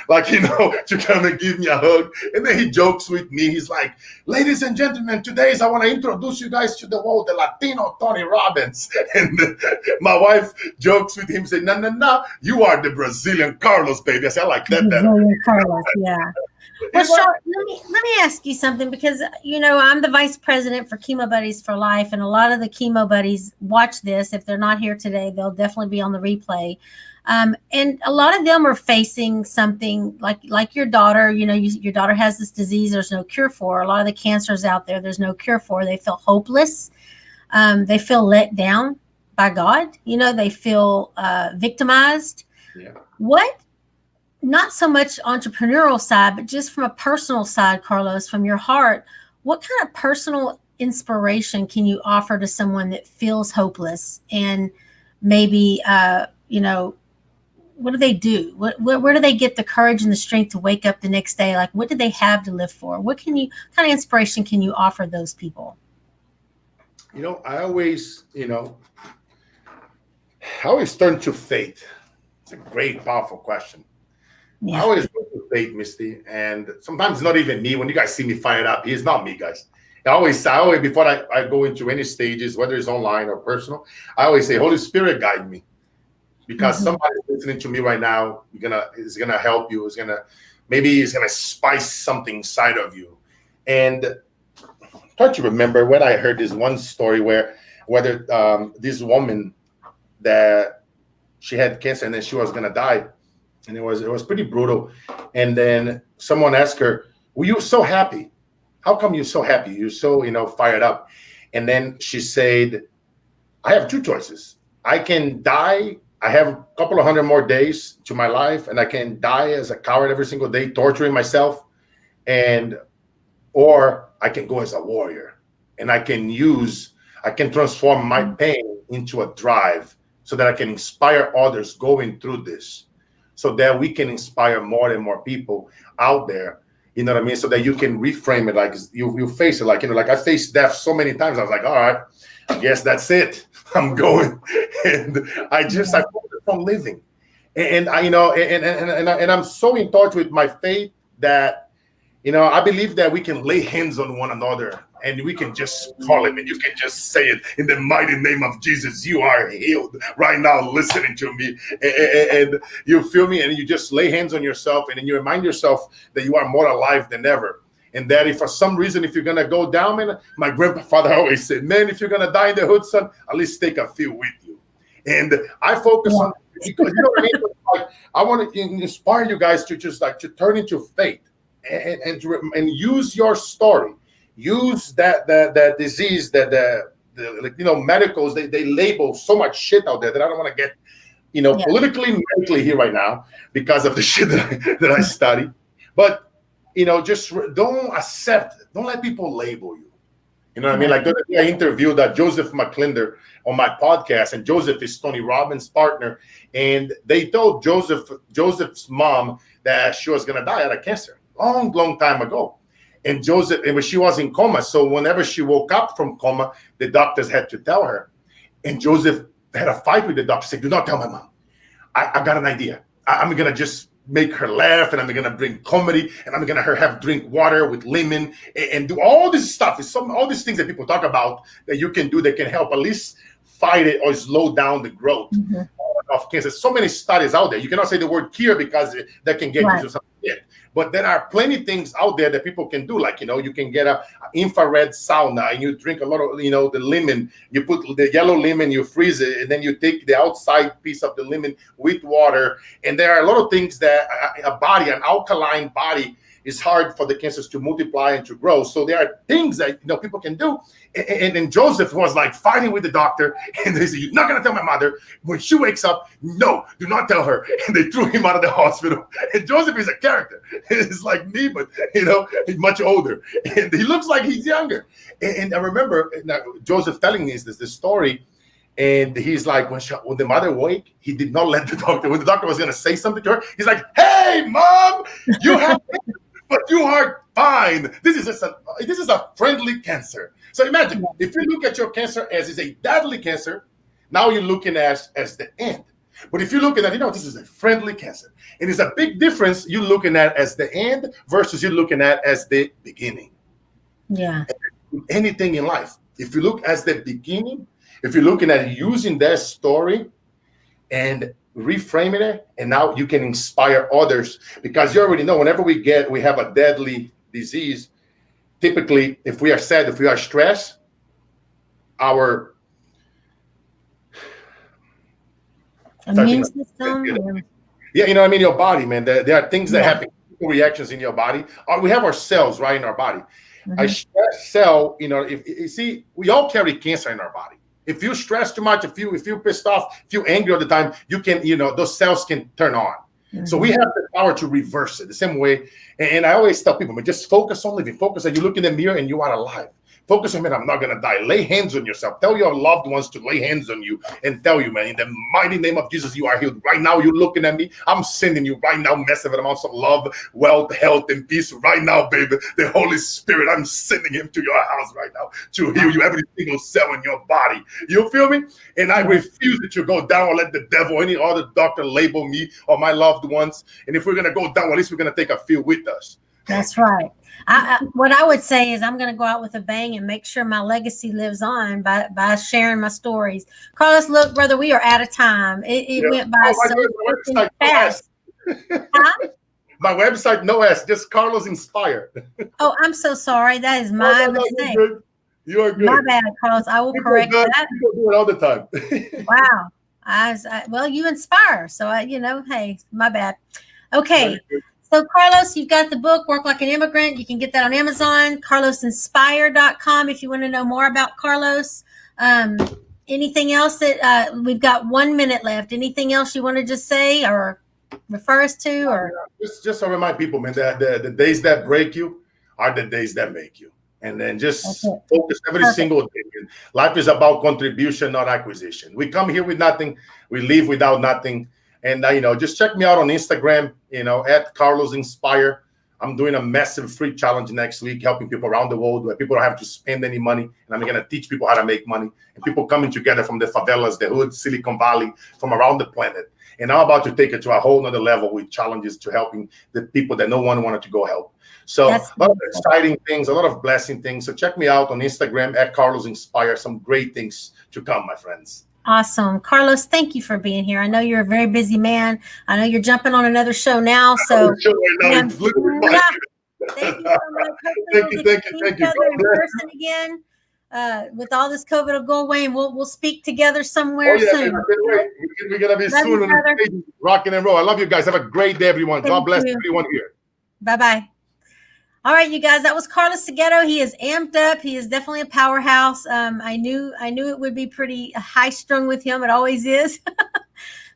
like to come and give me a hug. And then he jokes with me. He's like, "Ladies and gentlemen, I want to introduce you guys to the world, the Latino Tony Robbins." And my wife jokes with him, say, "No, no, no, you are the Brazilian Carlos, baby." I said, "I like that better." Brazilian Carlos, yeah. Well, He's like, Sean, let me ask you something because I'm the vice president for Chemo Buddies for Life, and a lot of the chemo buddies watch this. If they're not here today, they'll definitely be on the replay. And a lot of them are facing something like your daughter. Your daughter has this disease. There's no cure for. A lot of the cancers out there, there's no cure for. They feel hopeless. They feel let down by God. They feel victimized. yeah. What? Not so much entrepreneurial side, but just from a personal side, Carlos, from your heart, what kind of personal inspiration can you offer to someone that feels hopeless and maybe, what do they do? Where do they get the courage and the strength to wake up the next day? Like, what do they have to live for? Kind of inspiration can you offer those people? I always turn to faith. It's a great, powerful question. I Yeah. always go to faith, Misty, and sometimes it's not even me. When you guys see me fired up, it's not me, guys. I always before I go into any stages, whether it's online or personal, I always say, Holy Spirit, guide me, because Mm-hmm. somebody's listening to me right now. Is gonna help you. Maybe it's gonna spice something inside of you. And don't you remember when I heard this one story whether this woman that she had cancer and then she was gonna die, and it was pretty brutal. And then someone asked her, "Were you so happy? How come you're so happy? You're so fired up?" And then she said, "I have two choices. I can die. I have a couple of hundred more days to my life, and I can die as a coward every single day, torturing myself, and or I can go as a warrior, and I can transform my pain into a drive so that I can inspire others going through this, so that we can inspire more and more people out there." You know what I mean? So that you can reframe it, like you face it, like I faced death so many times. I was like, all right, I guess that's it. I'm going, and I focus on living, and I, and I'm so in touch with my faith that I believe that we can lay hands on one another and we can just call him and you can just say it in the mighty name of Jesus. You are healed right now, listening to me. And you feel me, and you just lay hands on yourself and then you remind yourself that you are more alive than ever. And that if for some reason, if you're going to go down, man, my grandfather always said, man, if you're going to die in the hood, son, at least take a few with you. And I focus on, because you know what I mean? Like, I want to inspire you guys to just to turn into faith and use your story. Use that disease that the medicals, they label so much shit out there that I don't want to get politically, medically here right now because of the shit that I study. But just don't let people label you. You know what I mean? Like the other day I interviewed Joseph McClinder on my podcast, and Joseph is Tony Robbins' partner, and they told Joseph's mom that she was gonna die of cancer long time ago. And when she was in coma, so whenever she woke up from coma, the doctors had to tell her. And Joseph had a fight with the doctor, said, "Do not tell my mom. I got an idea. I'm gonna just make her laugh, and I'm gonna bring comedy, and I'm gonna have drink water with lemon and do all this stuff. It's all these things that people talk about that you can do that can help at least fight it or slow down the growth of cancer." So many studies out there. You cannot say the word cure because that can get you to something. But there are plenty things out there that people can do. Like, you can get a infrared sauna and you drink a lot of, the lemon. You put the yellow lemon, you freeze it, and then you take the outside piece of the lemon with water. And there are a lot of things that an alkaline body, is hard for the cancers to multiply and to grow. So there are things that people can do. And Joseph was like fighting with the doctor, and they said, "You're not gonna tell my mother. When she wakes up, no, do not tell her." And they threw him out of the hospital. And Joseph is a character. It's like me, but he's much older, and he looks like he's younger. And I remember Joseph telling me this story. And he's like, when the mother awake, he did not let the doctor, when the doctor was going to say something to her, he's like, hey, mom, you have, but you are fine. This is a friendly cancer. So imagine if you look at your cancer as is a deadly cancer, now you're looking as the end. But if you're looking at, this is a friendly cancer. And it's a big difference you're looking at as the end versus you're looking at as the beginning. Yeah. Anything in life. If you look as the beginning, if you're looking at using that story and reframing it, and now you can inspire others, because you already know whenever we have a deadly disease, typically if we are sad, if we are stressed, our immune system. Yeah, your body, man. There are things that happen, reactions in your body. We have our cells right in our body. Mm-hmm. A stress cell, if you see, we all carry cancer in our body. If you stress too much, if you're pissed off, if you're angry all the time, you can, those cells can turn on. Mm-hmm. So we have the power to reverse it the same way. And I always tell people, man, just focus on living. Focus that you look in the mirror and you are alive. Focus on, man, I'm not going to die. Lay hands on yourself. Tell your loved ones to lay hands on you and tell you, man, in the mighty name of Jesus, you are healed. Right now, you're looking at me. I'm sending you right now massive amounts of love, wealth, health, and peace. Right now, baby, the Holy Spirit, I'm sending him to your house right now to heal you, every single cell in your body. You feel me? And I refuse that you go down or let the devil or any other doctor label me or my loved ones. And if we're going to go down, at least we're going to take a few with us. That's right. What I would say is I'm going to go out with a bang and make sure my legacy lives on by sharing my stories. Carlos, look, brother, we are out of time. It went by so fast. My website, no S, just Carlos Inspire. Oh, I'm so sorry. That is my mistake. You are good. My bad, Carlos. I will correct that. People do it all the time. Wow. Well, you inspire. So, hey, my bad. Okay. So, Carlos, you've got the book, Work Like an Immigrant. You can get that on Amazon, carlosinspire.com if you want to know more about Carlos. Anything else that we've got 1 minute left? Anything else you want to just say or refer us to? Or just to remind people, man, that the days that break you are the days that make you. And then just focus every single day. Life is about contribution, not acquisition. We come here with nothing. We leave without nothing. And, just check me out on Instagram, at Carlos Inspire. I'm doing a massive free challenge next week, helping people around the world where people don't have to spend any money. And I'm going to teach people how to make money. And people coming together from the favelas, the hood, Silicon Valley, from around the planet. And I'm about to take it to a whole nother level with challenges to helping the people that no one wanted to go help. So a lot of exciting things, a lot of blessing things. So check me out on Instagram at Carlos Inspire. Some great things to come, my friends. Awesome. Carlos, thank you for being here. I know you're a very busy man. I know you're jumping on another show now. So thank you so much. Thank you. In person again. With all this COVID will go away and we'll speak together somewhere soon. We're going to be soon on the stage, rocking and roll. I love you guys. Have a great day, everyone. God bless everyone here. Bye-bye. All right, you guys, that was Carlos Segueto. He is amped up. He is definitely a powerhouse. I knew it would be pretty high strung with him. It always is.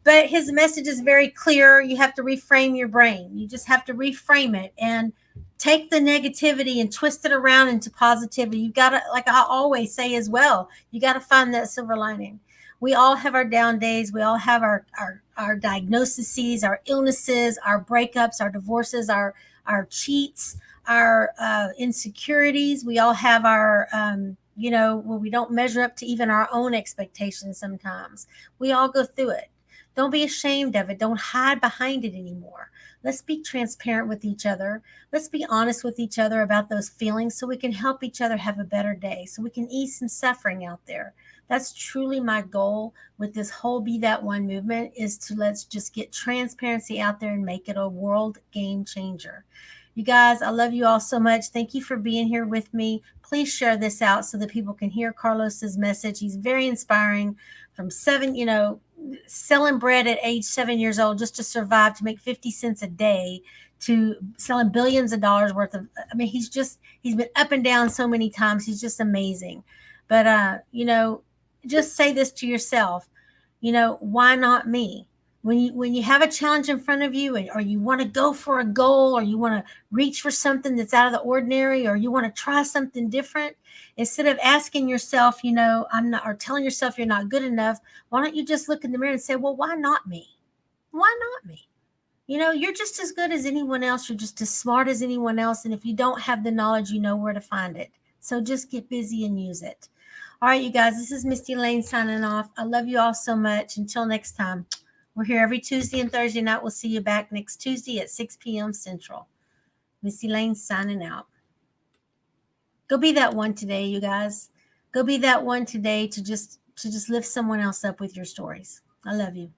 But his message is very clear. You have to reframe your brain. You just have to reframe it and take the negativity and twist it around into positivity. You got to, like I always say as well, you got to find that silver lining. We all have our down days. We all have our diagnoses, our illnesses, our breakups, our divorces, our cheats, our insecurities. We all have our, where we don't measure up to even our own expectations sometimes. We all go through it. Don't be ashamed of it. Don't hide behind it anymore. Let's be transparent with each other. Let's be honest with each other about those feelings so we can help each other have a better day, so we can ease some suffering out there. That's truly my goal with this whole Be That One movement, is to let's just get transparency out there and make it a world game changer. You guys, I love you all so much. Thank you for being here with me. Please share this out so that people can hear Carlos's message. He's very inspiring. From selling bread at age 7 years old just to survive, to make 50 cents a day, to selling billions of dollars worth of, he's been up and down so many times. He's just amazing. But, just say this to yourself, why not me? When you have a challenge in front of you, or you want to go for a goal, or you want to reach for something that's out of the ordinary, or you want to try something different, instead of asking yourself, I'm not, or telling yourself you're not good enough, why don't you just look in the mirror and say, well, why not me? Why not me? You're just as good as anyone else. You're just as smart as anyone else. And if you don't have the knowledge, you know where to find it. So just get busy and use it. All right, you guys, this is Mistie Layne signing off. I love you all so much. Until next time, we're here every Tuesday and Thursday night. We'll see you back next Tuesday at 6 p.m. Central. Mistie Layne signing out. Go be that one today, you guys. Go be that one today to just lift someone else up with your stories. I love you.